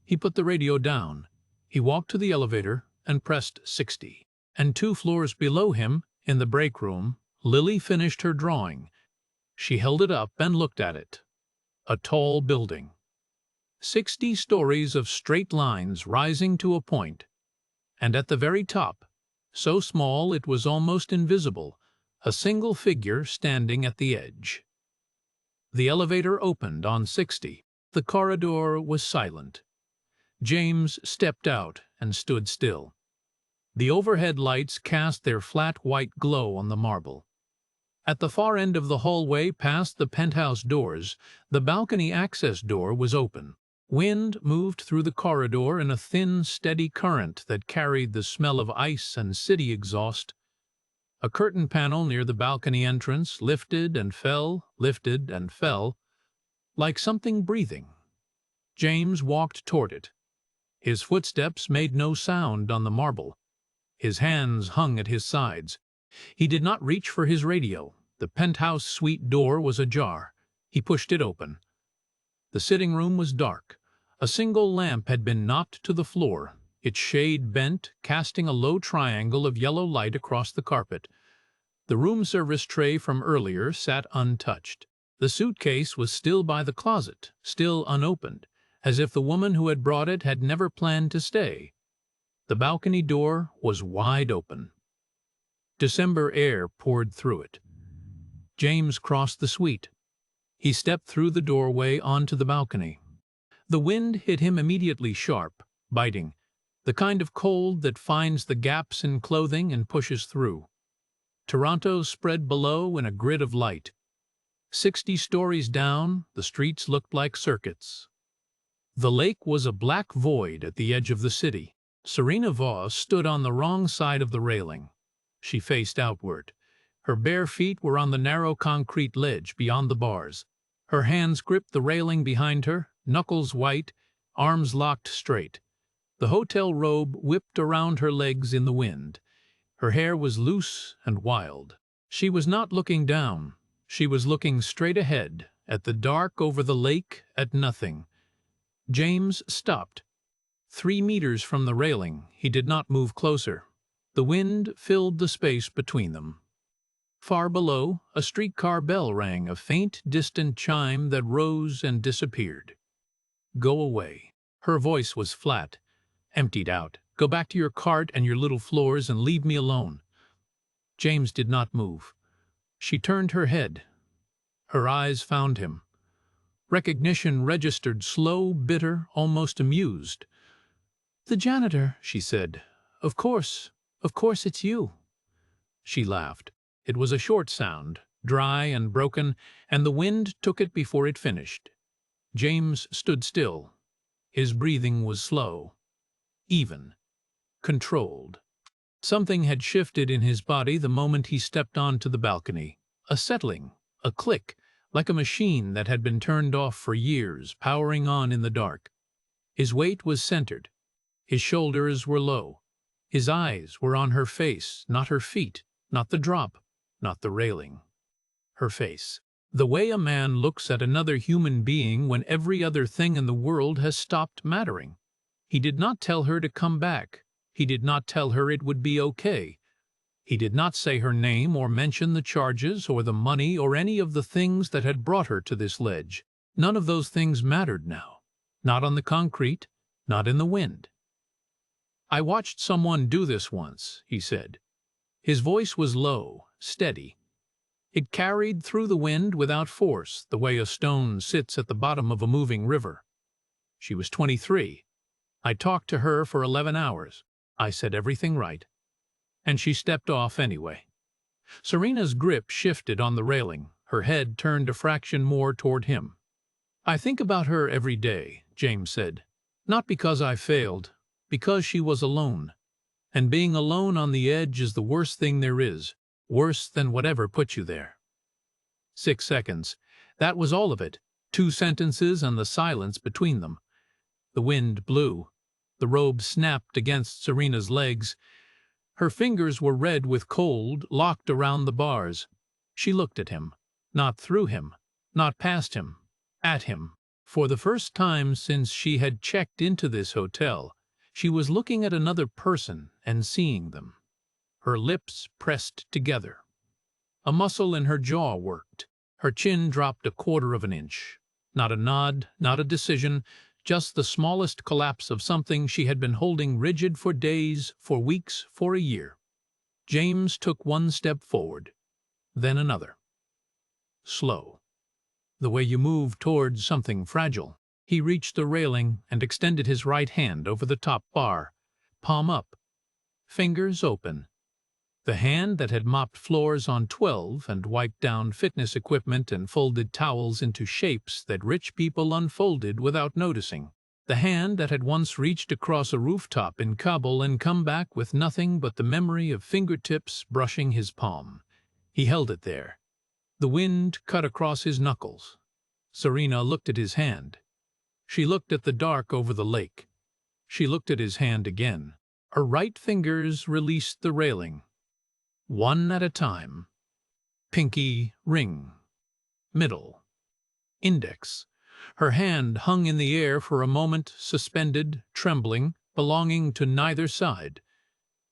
He put the radio down. He walked to the elevator and pressed 60. And 2 floors below him, in the break room, Lily finished her drawing. She held it up and looked at it. A tall building. 60 stories of straight lines rising to a point. And at the very top, so small it was almost invisible, a single figure standing at the edge. The elevator opened on 60. The corridor was silent. James stepped out and stood still. The overhead lights cast their flat white glow on the marble. At the far end of the hallway, past the penthouse doors, the balcony access door was open. Wind moved through the corridor in a thin, steady current that carried the smell of ice and city exhaust. A curtain panel near the balcony entrance lifted and fell, like something breathing. James walked toward it. His footsteps made no sound on the marble. His hands hung at his sides. He did not reach for his radio. The penthouse suite door was ajar. He pushed it open. The sitting room was dark. A single lamp had been knocked to the floor, its shade bent, casting a low triangle of yellow light across the carpet. The room service tray from earlier sat untouched. The suitcase was still by the closet, still unopened, as if the woman who had brought it had never planned to stay. The balcony door was wide open. December air poured through it. James crossed the suite. He stepped through the doorway onto the balcony. The wind hit him immediately sharp, biting, the kind of cold that finds the gaps in clothing and pushes through. Toronto spread below in a grid of light. 60 stories down, the streets looked like circuits. The lake was a black void at the edge of the city. Serena Voss stood on the wrong side of the railing. She faced outward. Her bare feet were on the narrow concrete ledge beyond the bars. Her hands gripped the railing behind her, knuckles white, arms locked straight. The hotel robe whipped around her legs in the wind. Her hair was loose and wild. She was not looking down. She was looking straight ahead, at the dark over the lake, at nothing. James stopped. 3 meters from the railing, he did not move closer. The wind filled the space between them. Far below, a streetcar bell rang, a faint, distant chime that rose and disappeared. "Go away." Her voice was flat, emptied out. "Go back to your cart and your little floors and leave me alone." James did not move. She turned her head. Her eyes found him. Recognition registered, slow, bitter, almost amused. "The janitor," she said. Of course it's you." She laughed. It was a short sound, dry and broken, and the wind took it before it finished. James stood still. His breathing was slow, even, controlled. Something had shifted in his body the moment he stepped onto the balcony. A settling, a click, like a machine that had been turned off for years, powering on in the dark. His weight was centered. His shoulders were low. His eyes were on her face, not her feet, not the drop, not the railing. Her face. The way a man looks at another human being when every other thing in the world has stopped mattering. He did not tell her to come back. He did not tell her it would be okay. He did not say her name or mention the charges or the money or any of the things that had brought her to this ledge. None of those things mattered now. Not on the concrete, not in the wind. "I watched someone do this once," he said. His voice was low, steady. It carried through the wind without force, the way a stone sits at the bottom of a moving river. She was 23. I talked to her for 11 hours. I said everything right. And she stepped off anyway. Serena's grip shifted on the railing. Her head turned a fraction more toward him. "I think about her every day," James said. "Not because I failed, because she was alone. And being alone on the edge is the worst thing there is, worse than whatever put you there." 6 seconds. That was all of it. 2 sentences and the silence between them. The wind blew. The robe snapped against Serena's legs. Her fingers were red with cold, locked around the bars. She looked at him. Not through him. Not past him. At him. For the first time since she had checked into this hotel, she was looking at another person and seeing them. Her lips pressed together. A muscle in her jaw worked. Her chin dropped a quarter of an inch. Not a nod, not a decision, just the smallest collapse of something she had been holding rigid for days, for weeks, for a year. James took 1 step forward, then another. Slow. the way you move towards something fragile. He reached the railing and extended his right hand over the top bar, palm up, fingers open. The hand that had mopped floors on 12 and wiped down fitness equipment and folded towels into shapes that rich people unfolded without noticing. The hand that had once reached across a rooftop in Kabul and come back with nothing but the memory of fingertips brushing his palm. He held it there. The wind cut across his knuckles. Serena looked at his hand. She looked at the dark over the lake. She looked at his hand again. Her right fingers released the railing. One at a time. Pinky, ring. Middle. Index. Her hand hung in the air for a moment, suspended, trembling, belonging to neither side.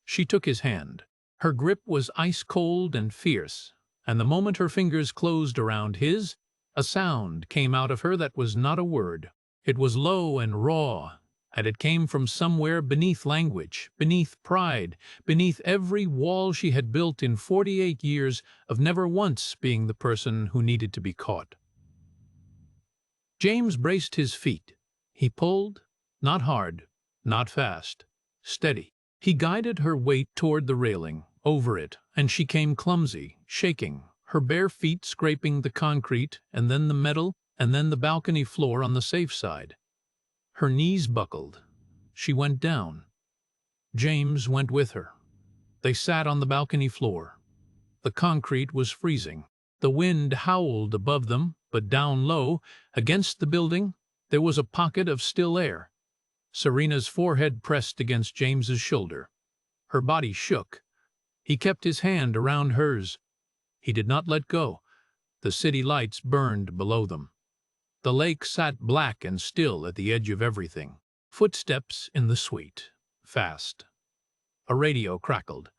She took his hand. Her grip was ice-cold and fierce, and the moment her fingers closed around his, a sound came out of her that was not a word. It was low and raw, and it came from somewhere beneath language, beneath pride, beneath every wall she had built in 48 years of never once being the person who needed to be caught. James braced his feet. He pulled, not hard, not fast, steady. He guided her weight toward the railing, over it, and she came clumsy, shaking, her bare feet scraping the concrete, and then the metal, and then the balcony floor on the safe side. Her knees buckled. She went down. James went with her. They sat on the balcony floor. The concrete was freezing. The wind howled above them, but down low, against the building, there was a pocket of still air. Serena's forehead pressed against James's shoulder. Her body shook. He kept his hand around hers. He did not let go. The city lights burned below them. The lake sat black and still at the edge of everything. Footsteps in the suite. Fast. A radio crackled.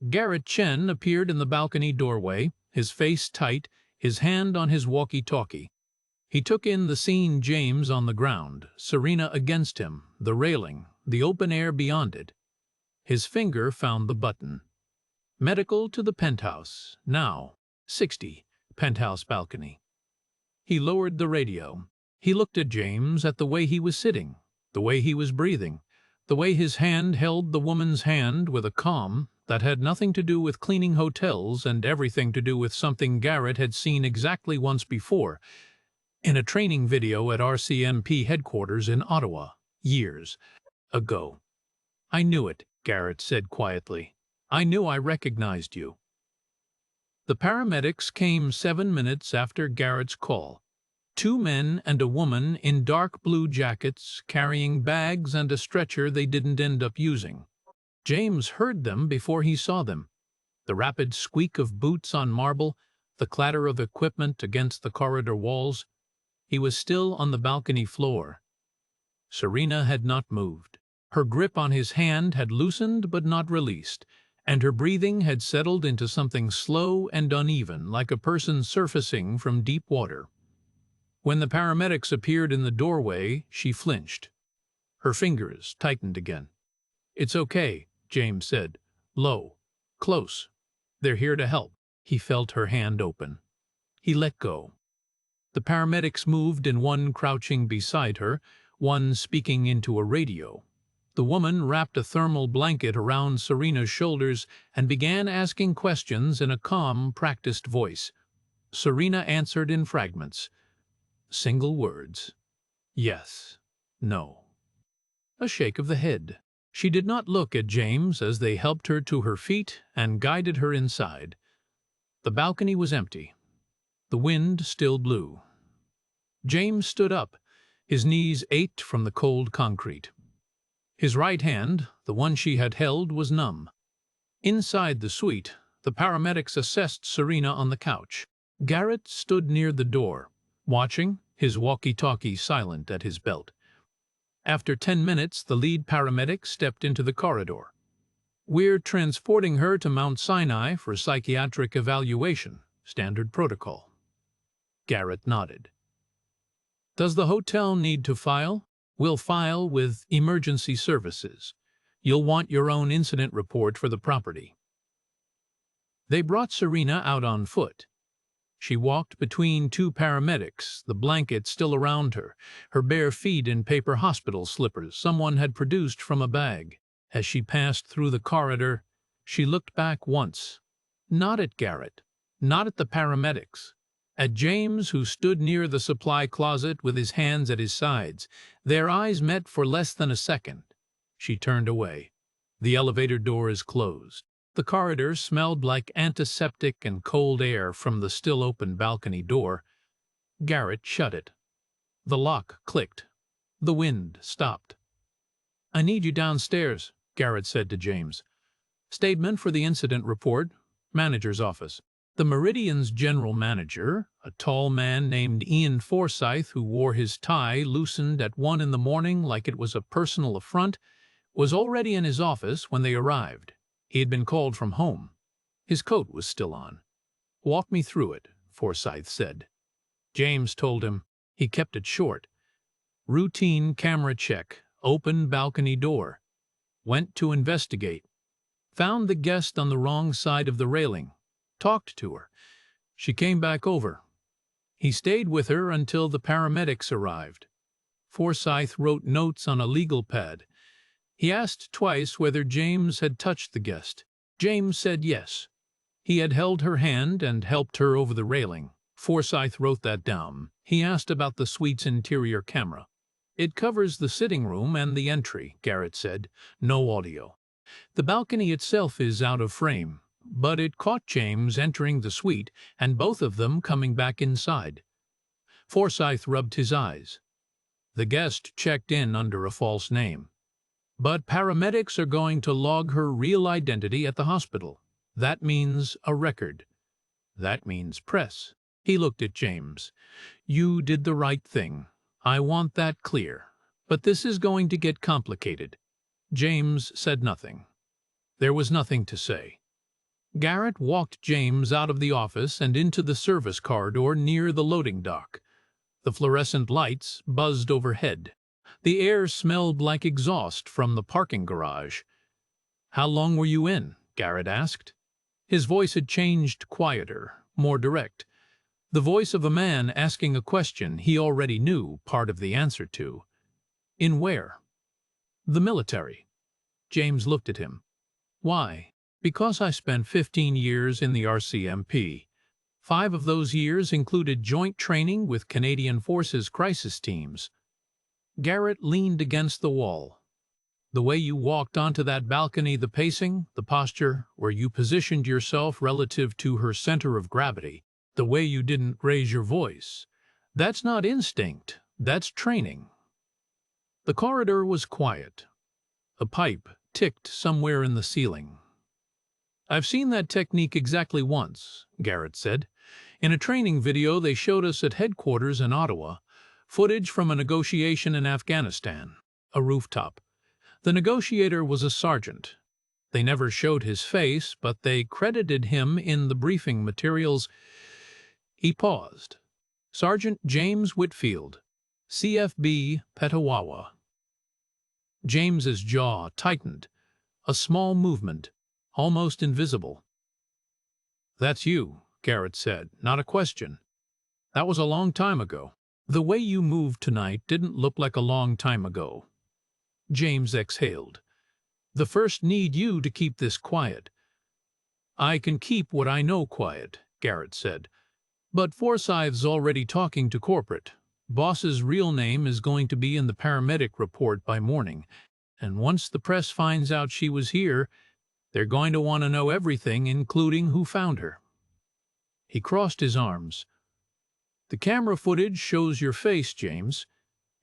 Garrett Chen appeared in the balcony doorway, his face tight, his hand on his walkie-talkie. He took in the scene: James on the ground, Serena against him, the railing, the open air beyond it. His finger found the button. Medical to the penthouse, now, 60, penthouse balcony. He lowered the radio. He looked at James, at the way he was sitting, the way he was breathing, the way his hand held the woman's hand with a calm that had nothing to do with cleaning hotels and everything to do with something Garrett had seen exactly once before, in a training video at RCMP headquarters in Ottawa, years ago. "I knew it," Garrett said quietly. "I knew I recognized you." The paramedics came 7 minutes after Garrett's call. 2 men and a woman in dark blue jackets, carrying bags and a stretcher they didn't end up using. James heard them before he saw them. The rapid squeak of boots on marble, the clatter of equipment against the corridor walls. He was still on the balcony floor. Serena had not moved. Her grip on his hand had loosened but not released, and her breathing had settled into something slow and uneven, like a person surfacing from deep water. When the paramedics appeared in the doorway, she flinched. Her fingers tightened again. "It's okay," James said, low, close. "They're here to help." He felt her hand open. He let go. The paramedics moved in, one crouching beside her, one speaking into a radio. The woman wrapped a thermal blanket around Serena's shoulders and began asking questions in a calm, practiced voice. Serena answered in fragments. Single words. Yes. No. A shake of the head. She did not look at James as they helped her to her feet and guided her inside. The balcony was empty. The wind still blew. James stood up. His knees ached from the cold concrete. His right hand, the one she had held, was numb. Inside the suite, the paramedics assessed Serena on the couch. Garrett stood near the door, watching, his walkie-talkie silent at his belt. After 10 minutes, the lead paramedic stepped into the corridor. "We're transporting her to Mount Sinai for psychiatric evaluation, standard protocol." Garrett nodded. "Does the hotel need to file?" "We'll file with emergency services. You'll want your own incident report for the property." They brought Serena out on foot. She walked between two paramedics, the blanket still around her, her bare feet in paper hospital slippers someone had produced from a bag. As she passed through the corridor, she looked back once. Not at Garrett, not at the paramedics. At James, who stood near the supply closet with his hands at his sides. Their eyes met for less than a second. She turned away. The elevator door is closed. The corridor smelled like antiseptic and cold air from the still open balcony door. Garrett shut it. The lock clicked. The wind stopped. "I need you downstairs," Garrett said to James. "Statement for the incident report. Manager's office." The Meridian's general manager, a tall man named Ian Forsyth who wore his tie loosened at 1 in the morning like it was a personal affront, was already in his office when they arrived. He had been called from home. His coat was still on. "Walk me through it," Forsyth said. James told him. He kept it short. Routine camera check, open balcony door. Went to investigate. Found the guest on the wrong side of the railing. Talked to her. She came back over. He stayed with her until the paramedics arrived. Forsyth wrote notes on a legal pad. He asked twice whether James had touched the guest. James said yes. He had held her hand and helped her over the railing. Forsyth wrote that down. He asked about the suite's interior camera. "It covers the sitting room and the entry," Garrett said. "No audio. The balcony itself is out of frame, but it caught James entering the suite and both of them coming back inside." Forsyth rubbed his eyes. "The guest checked in under a false name. But paramedics are going to log her real identity at the hospital. That means a record. That means press." He looked at James. "You did the right thing. I want that clear. But this is going to get complicated." James said nothing. There was nothing to say. Garrett walked James out of the office and into the service corridor near the loading dock. The fluorescent lights buzzed overhead. The air smelled like exhaust from the parking garage. "How long were you in?" Garrett asked. His voice had changed, quieter, more direct. The voice of a man asking a question he already knew part of the answer to. "In where?" "The military." James looked at him. "Why?" "Because I spent 15 years in the RCMP. 5 of those years included joint training with Canadian Forces crisis teams." Garrett leaned against the wall. "The way you walked onto that balcony, the pacing, the posture, where you positioned yourself relative to her center of gravity, the way you didn't raise your voice, that's not instinct, that's training." The corridor was quiet. A pipe ticked somewhere in the ceiling. "I've seen that technique exactly once," Garrett said. "In a training video they showed us at headquarters in Ottawa, footage from a negotiation in Afghanistan, a rooftop. The negotiator was a sergeant. They never showed his face, but they credited him in the briefing materials." He paused. "Sergeant James Whitfield, CFB, Petawawa." James's jaw tightened. A small movement, almost invisible. "That's you," Garrett said, "not a question. That was a long time ago." "The way you moved tonight didn't look like a long time ago." James exhaled. "The first need you to keep this quiet." "I can keep what I know quiet," Garrett said. "But Forsyth's already talking to corporate. Boss's real name is going to be in the paramedic report by morning, and once the press finds out she was here, they're going to want to know everything, including who found her." He crossed his arms. "The camera footage shows your face, James.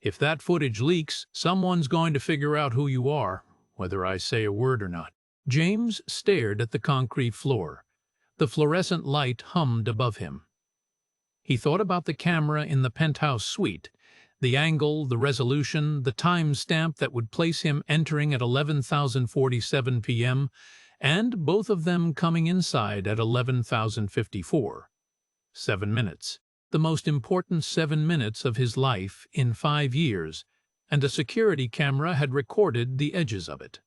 If that footage leaks, someone's going to figure out who you are, whether I say a word or not." James stared at the concrete floor. The fluorescent light hummed above him. He thought about the camera in the penthouse suite, the angle, the resolution, the time stamp that would place him entering at 11,047 p.m., and both of them coming inside at 11,054. 7 minutes. The most important 7 minutes of his life in 5 years, and a security camera had recorded the edges of it.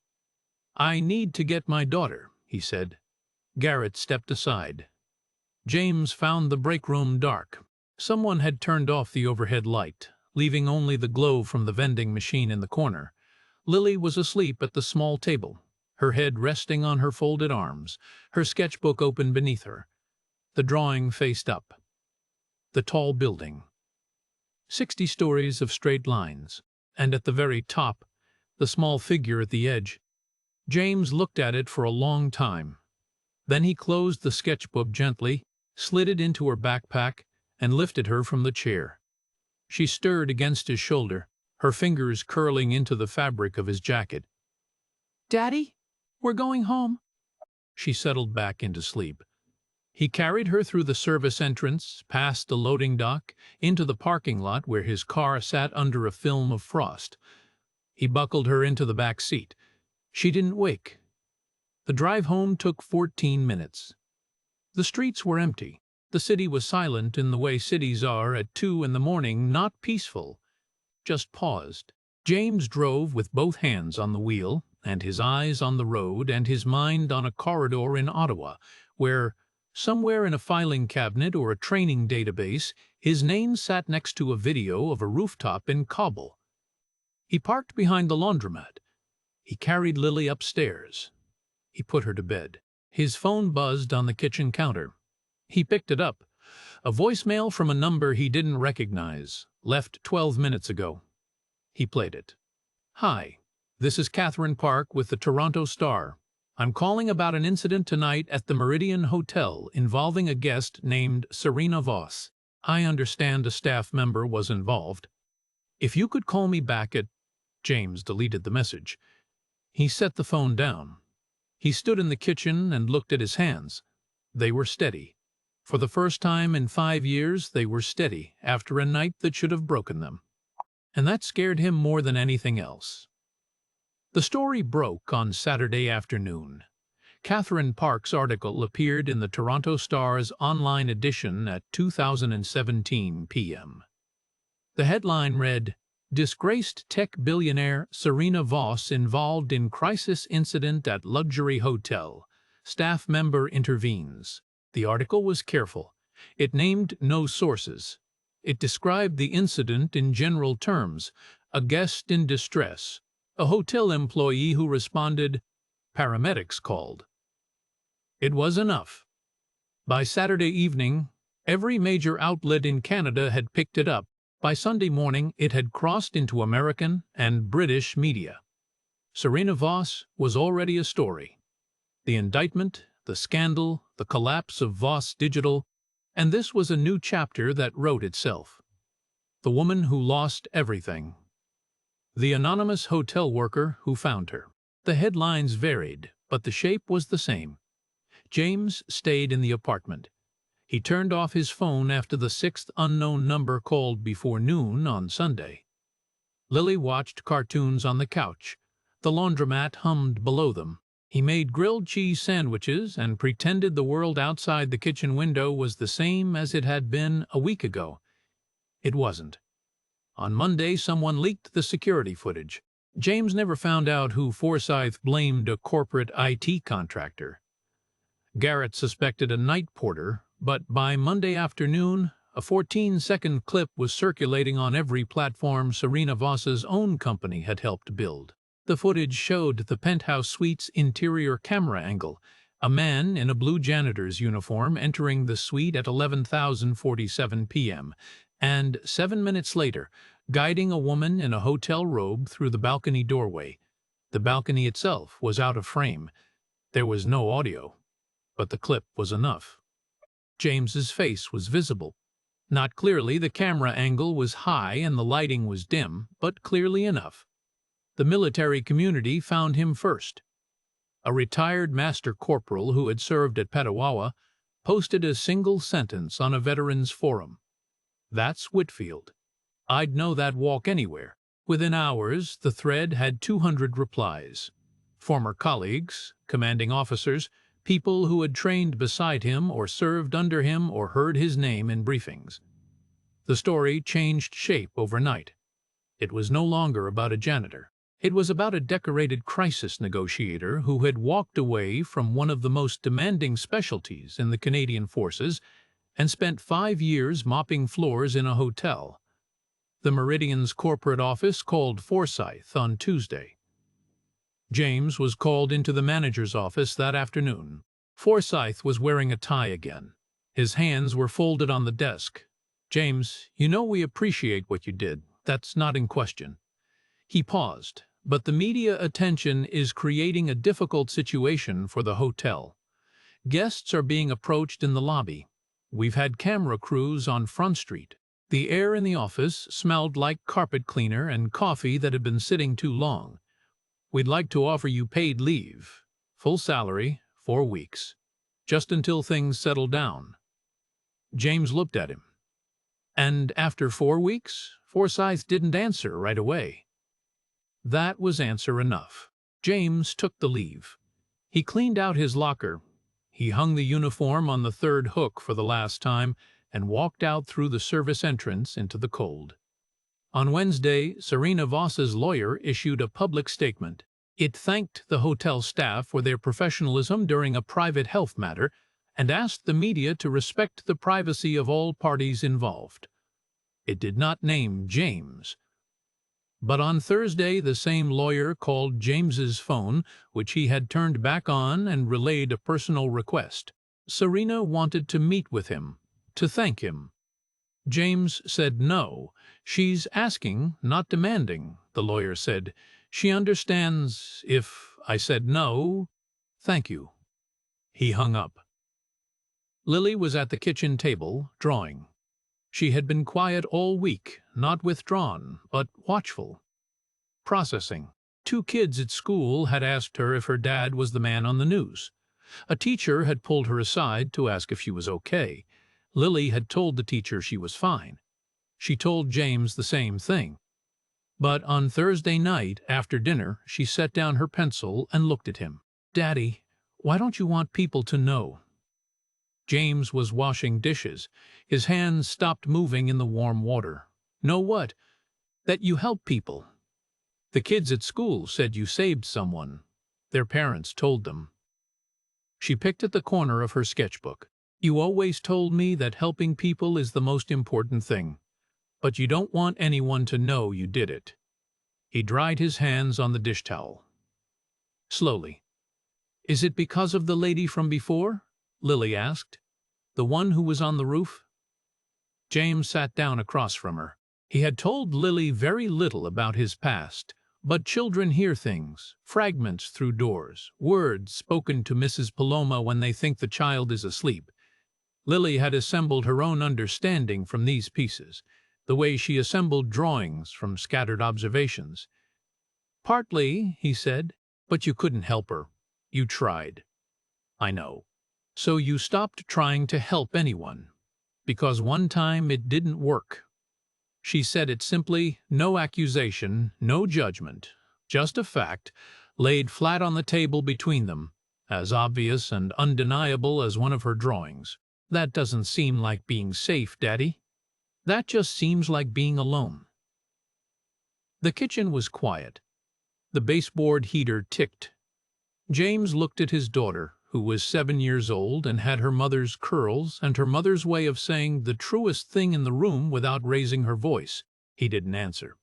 "I need to get my daughter," he said. Garrett stepped aside. James found the break room dark. Someone had turned off the overhead light, leaving only the glow from the vending machine in the corner. Lily was asleep at the small table, her head resting on her folded arms, her sketchbook open beneath her. The drawing faced up. The tall building. 60 stories of straight lines, and at the very top, the small figure at the edge. James looked at it for a long time. Then he closed the sketchbook gently, slid it into her backpack, and lifted her from the chair. She stirred against his shoulder, her fingers curling into the fabric of his jacket. "Daddy, we're going home." She settled back into sleep. He carried her through the service entrance, past the loading dock, into the parking lot where his car sat under a film of frost. He buckled her into the back seat. She didn't wake. The drive home took 14 minutes. The streets were empty. The city was silent in the way cities are at 2 in the morning, not peaceful, just paused. James drove with both hands on the wheel, and his eyes on the road, and his mind on a corridor in Ottawa, where, somewhere in a filing cabinet or a training database, his name sat next to a video of a rooftop in Kabul. He parked behind the laundromat. He carried Lily upstairs. He put her to bed. His phone buzzed on the kitchen counter. He picked it up. A voicemail from a number he didn't recognize, left 12 minutes ago. He played it. "Hi, this is Catherine Park with the Toronto Star. I'm calling about an incident tonight at the Meridian Hotel involving a guest named Serena Voss. I understand a staff member was involved. If you could call me back at—" James deleted the message. He set the phone down. He stood in the kitchen and looked at his hands. They were steady. For the first time in 5 years, they were steady after a night that should have broken them. And that scared him more than anything else. The story broke on Saturday afternoon. Catherine Park's article appeared in the Toronto Star's online edition at 2017 p.m. The headline read, "Disgraced tech billionaire Serena Voss involved in crisis incident at luxury hotel. Staff member intervenes." The article was careful. It named no sources. It described the incident in general terms: a guest in distress, a hotel employee who responded, paramedics called. It was enough. By Saturday evening, every major outlet in Canada had picked it up. By Sunday morning, it had crossed into American and British media. Serena Voss was already a story. The indictment, the scandal, the collapse of Voss Digital, and this was a new chapter that wrote itself. The woman who lost everything. The anonymous hotel worker who found her. The headlines varied, but the shape was the same. James stayed in the apartment. He turned off his phone after the 6th unknown number called before noon on Sunday. Lily watched cartoons on the couch. The laundromat hummed below them. He made grilled cheese sandwiches and pretended the world outside the kitchen window was the same as it had been a week ago. It wasn't. On Monday, someone leaked the security footage. James never found out who Forsyth blamed a corporate IT contractor. Garrett suspected a night porter, but by Monday afternoon, a 14-second clip was circulating on every platform Serena Voss's own company had helped build. The footage showed the penthouse suite's interior camera angle, a man in a blue janitor's uniform entering the suite at 11:47 p.m., and 7 minutes later, guiding a woman in a hotel robe through the balcony doorway. The balcony itself was out of frame. There was no audio, but the clip was enough. James's face was visible. Not clearly, the camera angle was high and the lighting was dim, but clearly enough. The military community found him first. A retired master corporal who had served at Petawawa posted a single sentence on a veterans forum. "That's Whitfield. I'd know that walk anywhere." Within hours, the thread had 200 replies. Former colleagues, commanding officers, people who had trained beside him or served under him or heard his name in briefings. The story changed shape overnight. It was no longer about a janitor. It was about a decorated crisis negotiator who had walked away from one of the most demanding specialties in the Canadian Forces and spent 5 years mopping floors in a hotel. The Meridian's corporate office called Forsyth on Tuesday. James was called into the manager's office that afternoon. Forsyth was wearing a tie again. His hands were folded on the desk. "James, you know we appreciate what you did. That's not in question." He paused, but the media attention is creating a difficult situation for the hotel. Guests are being approached in the lobby. We've had camera crews on Front Street. The air in the office smelled like carpet cleaner and coffee that had been sitting too long. We'd like to offer you paid leave, full salary, 4 weeks, just until things settle down. James looked at him. And after 4 weeks, Forsyth didn't answer right away. That was answer enough. James took the leave. He cleaned out his locker. He hung the uniform on the third hook for the last time and walked out through the service entrance into the cold. On Wednesday, Serena Voss's lawyer issued a public statement. It thanked the hotel staff for their professionalism during a private health matter and asked the media to respect the privacy of all parties involved. It did not name James. But on Thursday, the same lawyer called James's phone, which he had turned back on, and relayed a personal request. Serena wanted to meet with him, to thank him. James said no. "She's asking, not demanding," the lawyer said. "She understands if I said no, thank you." He hung up. Lily was at the kitchen table, drawing. She had been quiet all week, not withdrawn, but watchful. Processing. 2 kids at school had asked her if her dad was the man on the news. A teacher had pulled her aside to ask if she was okay. Lily had told the teacher she was fine. She told James the same thing. But on Thursday night, after dinner, she set down her pencil and looked at him. "Daddy, why don't you want people to know?" James was washing dishes. His hands stopped moving in the warm water. "Know what?" "That you help people. The kids at school said you saved someone. Their parents told them." She picked at the corner of her sketchbook. "You always told me that helping people is the most important thing. But you don't want anyone to know you did it." He dried his hands on the dish towel. Slowly. "Is it because of the lady from before?" Lily asked. "The one who was on the roof?" James sat down across from her. He had told Lily very little about his past, but children hear things, fragments through doors, words spoken to Mrs. Paloma when they think the child is asleep. Lily had assembled her own understanding from these pieces, the way she assembled drawings from scattered observations. "Partly," he said, "but you couldn't help her. You tried." "I know. So you stopped trying to help anyone, because one time it didn't work." She said it simply, no accusation, no judgment, just a fact, laid flat on the table between them, as obvious and undeniable as one of her drawings. "That doesn't seem like being safe, Daddy. That just seems like being alone." The kitchen was quiet. The baseboard heater ticked. James looked at his daughter, who was 7 years old and had her mother's curls and her mother's way of saying the truest thing in the room without raising her voice. He didn't answer.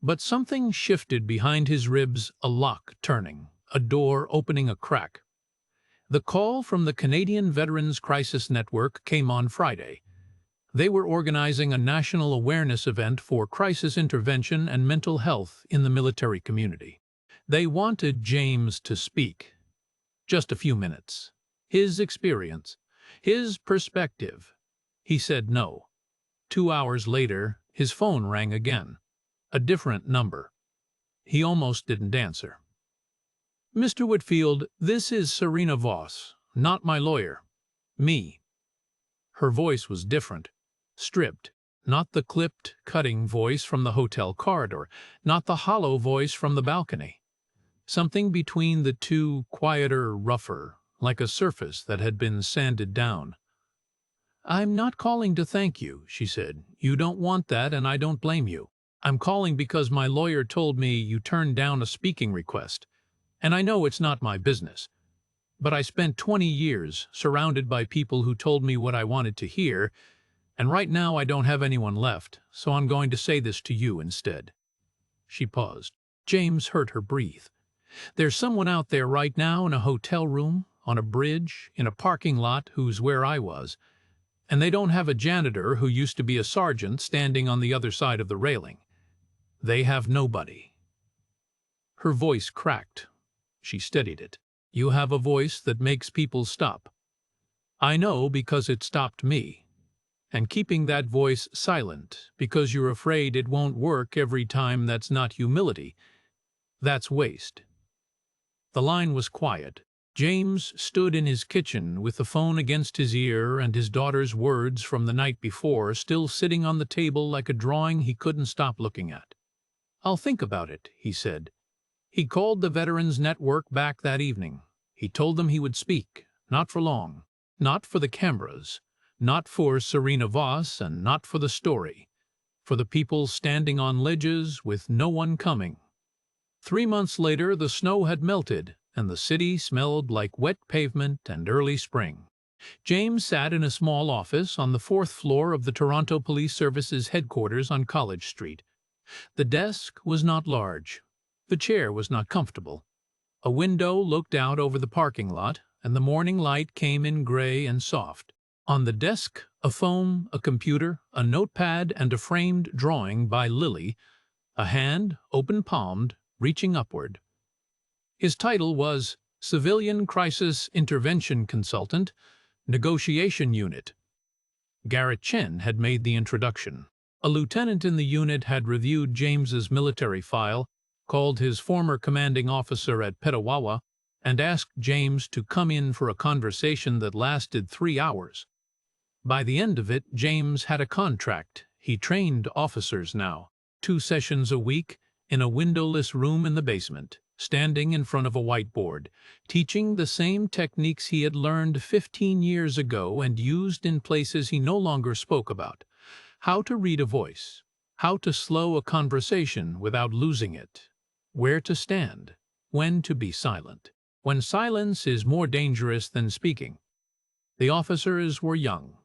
But something shifted behind his ribs, a lock turning, a door opening a crack. The call from the Canadian Veterans Crisis Network came on Friday. They were organizing a national awareness event for crisis intervention and mental health in the military community. They wanted James to speak. Just a few minutes. His experience. His perspective. He said no. 2 hours later, his phone rang again. A different number. He almost didn't answer. "Mr. Whitfield, this is Serena Voss, not my lawyer. Me." Her voice was different. Stripped. Not the clipped, cutting voice from the hotel corridor. Not the hollow voice from the balcony. Something between the two, quieter, rougher, like a surface that had been sanded down. "I'm not calling to thank you," she said. "You don't want that, and I don't blame you. I'm calling because my lawyer told me you turned down a speaking request, and I know it's not my business. But I spent 20 years surrounded by people who told me what I wanted to hear, and right now I don't have anyone left, so I'm going to say this to you instead." She paused. James heard her breathe. "There's someone out there right now in a hotel room, on a bridge, in a parking lot who's where I was, and they don't have a janitor who used to be a sergeant standing on the other side of the railing. They have nobody." Her voice cracked. She steadied it. "You have a voice that makes people stop. I know because it stopped me. And keeping that voice silent because you're afraid it won't work every time, that's not humility. That's waste." The line was quiet. James stood in his kitchen with the phone against his ear and his daughter's words from the night before still sitting on the table like a drawing he couldn't stop looking at. "I'll think about it," he said. He called the Veterans Network back that evening. He told them he would speak, not for long, not for the cameras, not for Serena Voss, and not for the story, for the people standing on ledges with no one coming. 3 months later, the snow had melted, and the city smelled like wet pavement and early spring. James sat in a small office on the 4th floor of the Toronto Police Service's headquarters on College Street. The desk was not large. The chair was not comfortable. A window looked out over the parking lot, and the morning light came in gray and soft. On the desk, a phone, a computer, a notepad, and a framed drawing by Lily, a hand, open-palmed, reaching upward. His title was Civilian Crisis Intervention Consultant, Negotiation Unit. Garrett Chen had made the introduction. A lieutenant in the unit had reviewed James's military file, called his former commanding officer at Petawawa, and asked James to come in for a conversation that lasted 3 hours. By the end of it, James had a contract. He trained officers now, 2 sessions a week, in a windowless room in the basement, standing in front of a whiteboard, teaching the same techniques he had learned 15 years ago and used in places he no longer spoke about. How to read a voice, how to slow a conversation without losing it, where to stand, when to be silent, when silence is more dangerous than speaking. The officers were young.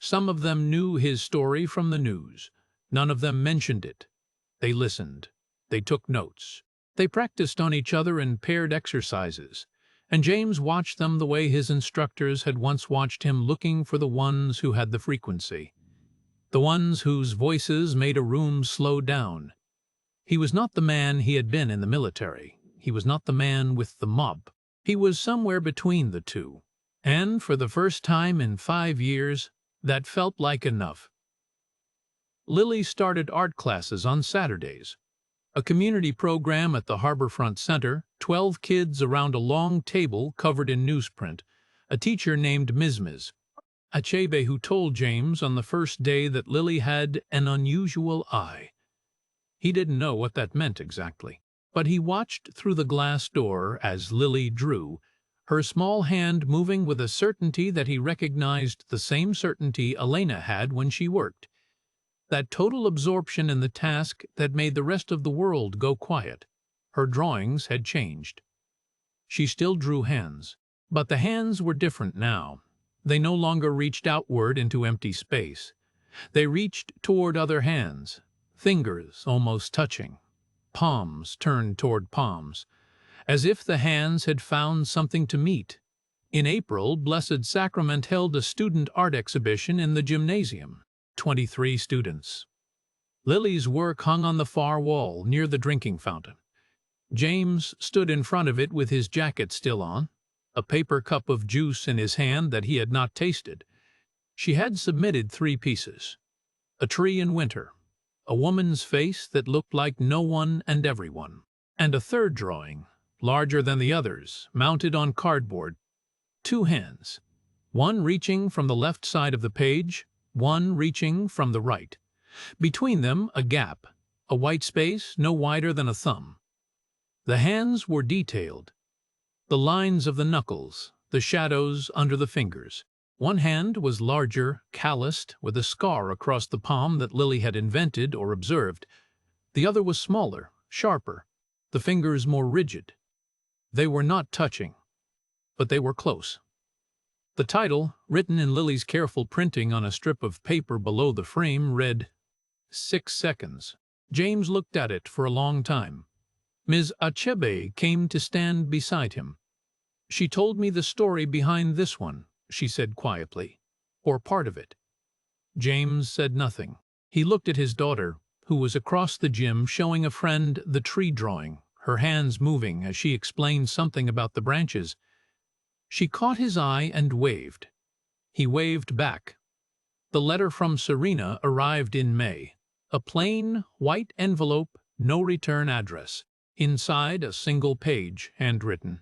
Some of them knew his story from the news. None of them mentioned it. They listened. They took notes. They practiced on each other in paired exercises, and James watched them the way his instructors had once watched him, looking for the ones who had the frequency, the ones whose voices made a room slow down. He was not the man he had been in the military. He was not the man with the mob. He was somewhere between the two. And for the first time in 5 years, that felt like enough. Lily started art classes on Saturdays. A community program at the Harborfront Center, 12 kids around a long table covered in newsprint. A teacher named Ms. Achebe who told James on the first day that Lily had an unusual eye. He didn't know what that meant exactly, but he watched through the glass door as Lily drew, her small hand moving with a certainty that he recognized, the same certainty Elena had when she worked. That total absorption in the task that made the rest of the world go quiet. Her drawings had changed. She still drew hands, but the hands were different now. They no longer reached outward into empty space. They reached toward other hands, fingers almost touching, palms turned toward palms, as if the hands had found something to meet. In April, Blessed Sacrament held a student art exhibition in the gymnasium. 23 students. Lily's work hung on the far wall near the drinking fountain. James stood in front of it with his jacket still on, a paper cup of juice in his hand that he had not tasted. She had submitted 3 pieces. A tree in winter, a woman's face that looked like no one and everyone, and a third drawing, larger than the others, mounted on cardboard. 2 hands, one reaching from the left side of the page, one reaching from the right. Between them, a gap, a white space no wider than a thumb. The hands were detailed. The lines of the knuckles, the shadows under the fingers. One hand was larger, calloused, with a scar across the palm that Lily had invented or observed. The other was smaller, sharper, the fingers more rigid. They were not touching, but they were close. The title, written in Lily's careful printing on a strip of paper below the frame, read, 6 seconds. James looked at it for a long time. Ms. Achebe came to stand beside him. "She told me the story behind this one," she said quietly, "or part of it." James said nothing. He looked at his daughter, who was across the gym showing a friend the tree drawing, her hands moving as she explained something about the branches. She caught his eye and waved. He waved back. The letter from Serena arrived in May. A plain, white envelope, no return address. Inside, a single page, handwritten.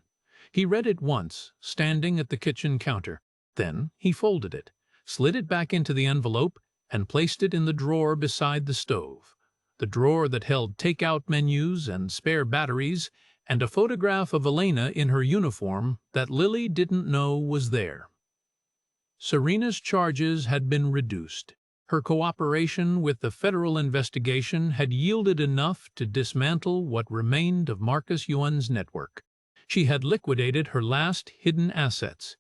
He read it once, standing at the kitchen counter. Then he folded it, slid it back into the envelope, and placed it in the drawer beside the stove. The drawer that held take-out menus and spare batteries, and a photograph of Elena in her uniform that Lily didn't know was there. Serena's charges had been reduced. Her cooperation with the federal investigation had yielded enough to dismantle what remained of Marcus Yuan's network. She had liquidated her last hidden assets,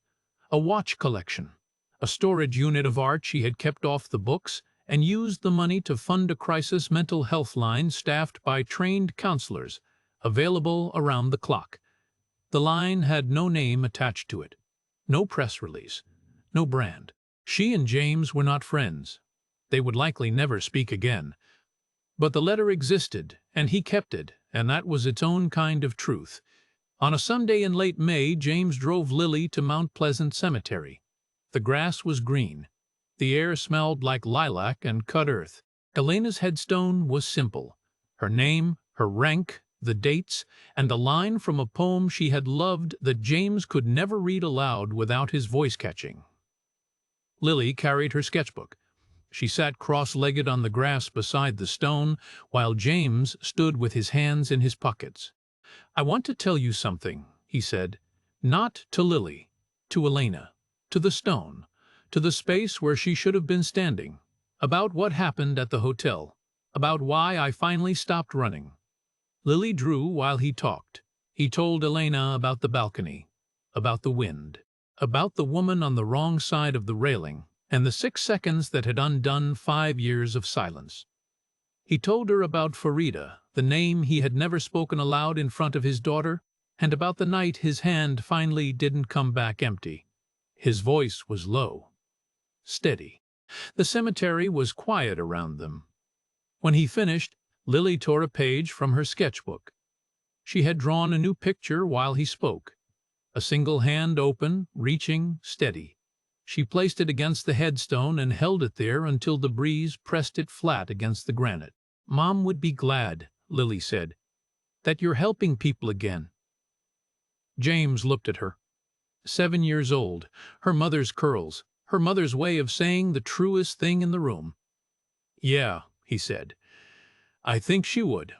a watch collection, a storage unit of art she had kept off the books, and used the money to fund a crisis mental health line staffed by trained counselors, available around the clock. The line had no name attached to it, no press release, no brand. She and James were not friends. They would likely never speak again. But the letter existed, and he kept it, and that was its own kind of truth. On a Sunday in late May, James drove Lily to Mount Pleasant Cemetery. The grass was green. The air smelled like lilac and cut earth. Elena's headstone was simple. Her name, her rank, the dates, and a line from a poem she had loved that James could never read aloud without his voice catching. Lily carried her sketchbook. She sat cross-legged on the grass beside the stone, while James stood with his hands in his pockets. "I want to tell you something," he said. "Not to Lily, to Elena, to the stone, to the space where she should have been standing, about what happened at the hotel, about why I finally stopped running." Lily drew while he talked. He told Elena about the balcony, about the wind, about the woman on the wrong side of the railing, and the 6 seconds that had undone 5 years of silence. He told her about Farida, the name he had never spoken aloud in front of his daughter, and about the night his hand finally didn't come back empty. His voice was low, steady. The cemetery was quiet around them. When he finished, Lily tore a page from her sketchbook. She had drawn a new picture while he spoke. A single hand open, reaching, steady. She placed it against the headstone and held it there until the breeze pressed it flat against the granite. "Mom would be glad," Lily said, "that you're helping people again." James looked at her. 7 years old, her mother's curls, her mother's way of saying the truest thing in the room. "Yeah," he said, "I think she would."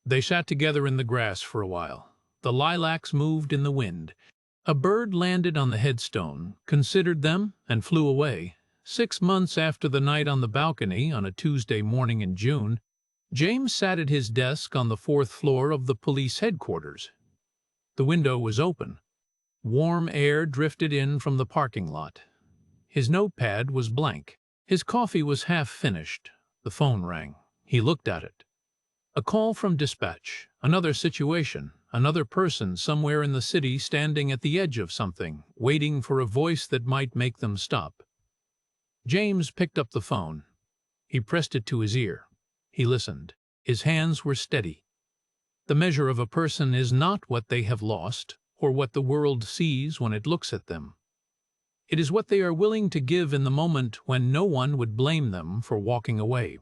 They sat together in the grass for a while. The lilacs moved in the wind. A bird landed on the headstone, considered them, and flew away. 6 months after the night on the balcony, on a Tuesday morning in June, James sat at his desk on the 4th floor of the police headquarters. The window was open. Warm air drifted in from the parking lot. His notepad was blank. His coffee was half finished. The phone rang. He looked at it. A call from dispatch. Another situation. Another person somewhere in the city standing at the edge of something, waiting for a voice that might make them stop. James picked up the phone. He pressed it to his ear. He listened. His hands were steady. The measure of a person is not what they have lost, or what the world sees when it looks at them. It is what they are willing to give in the moment when no one would blame them for walking away.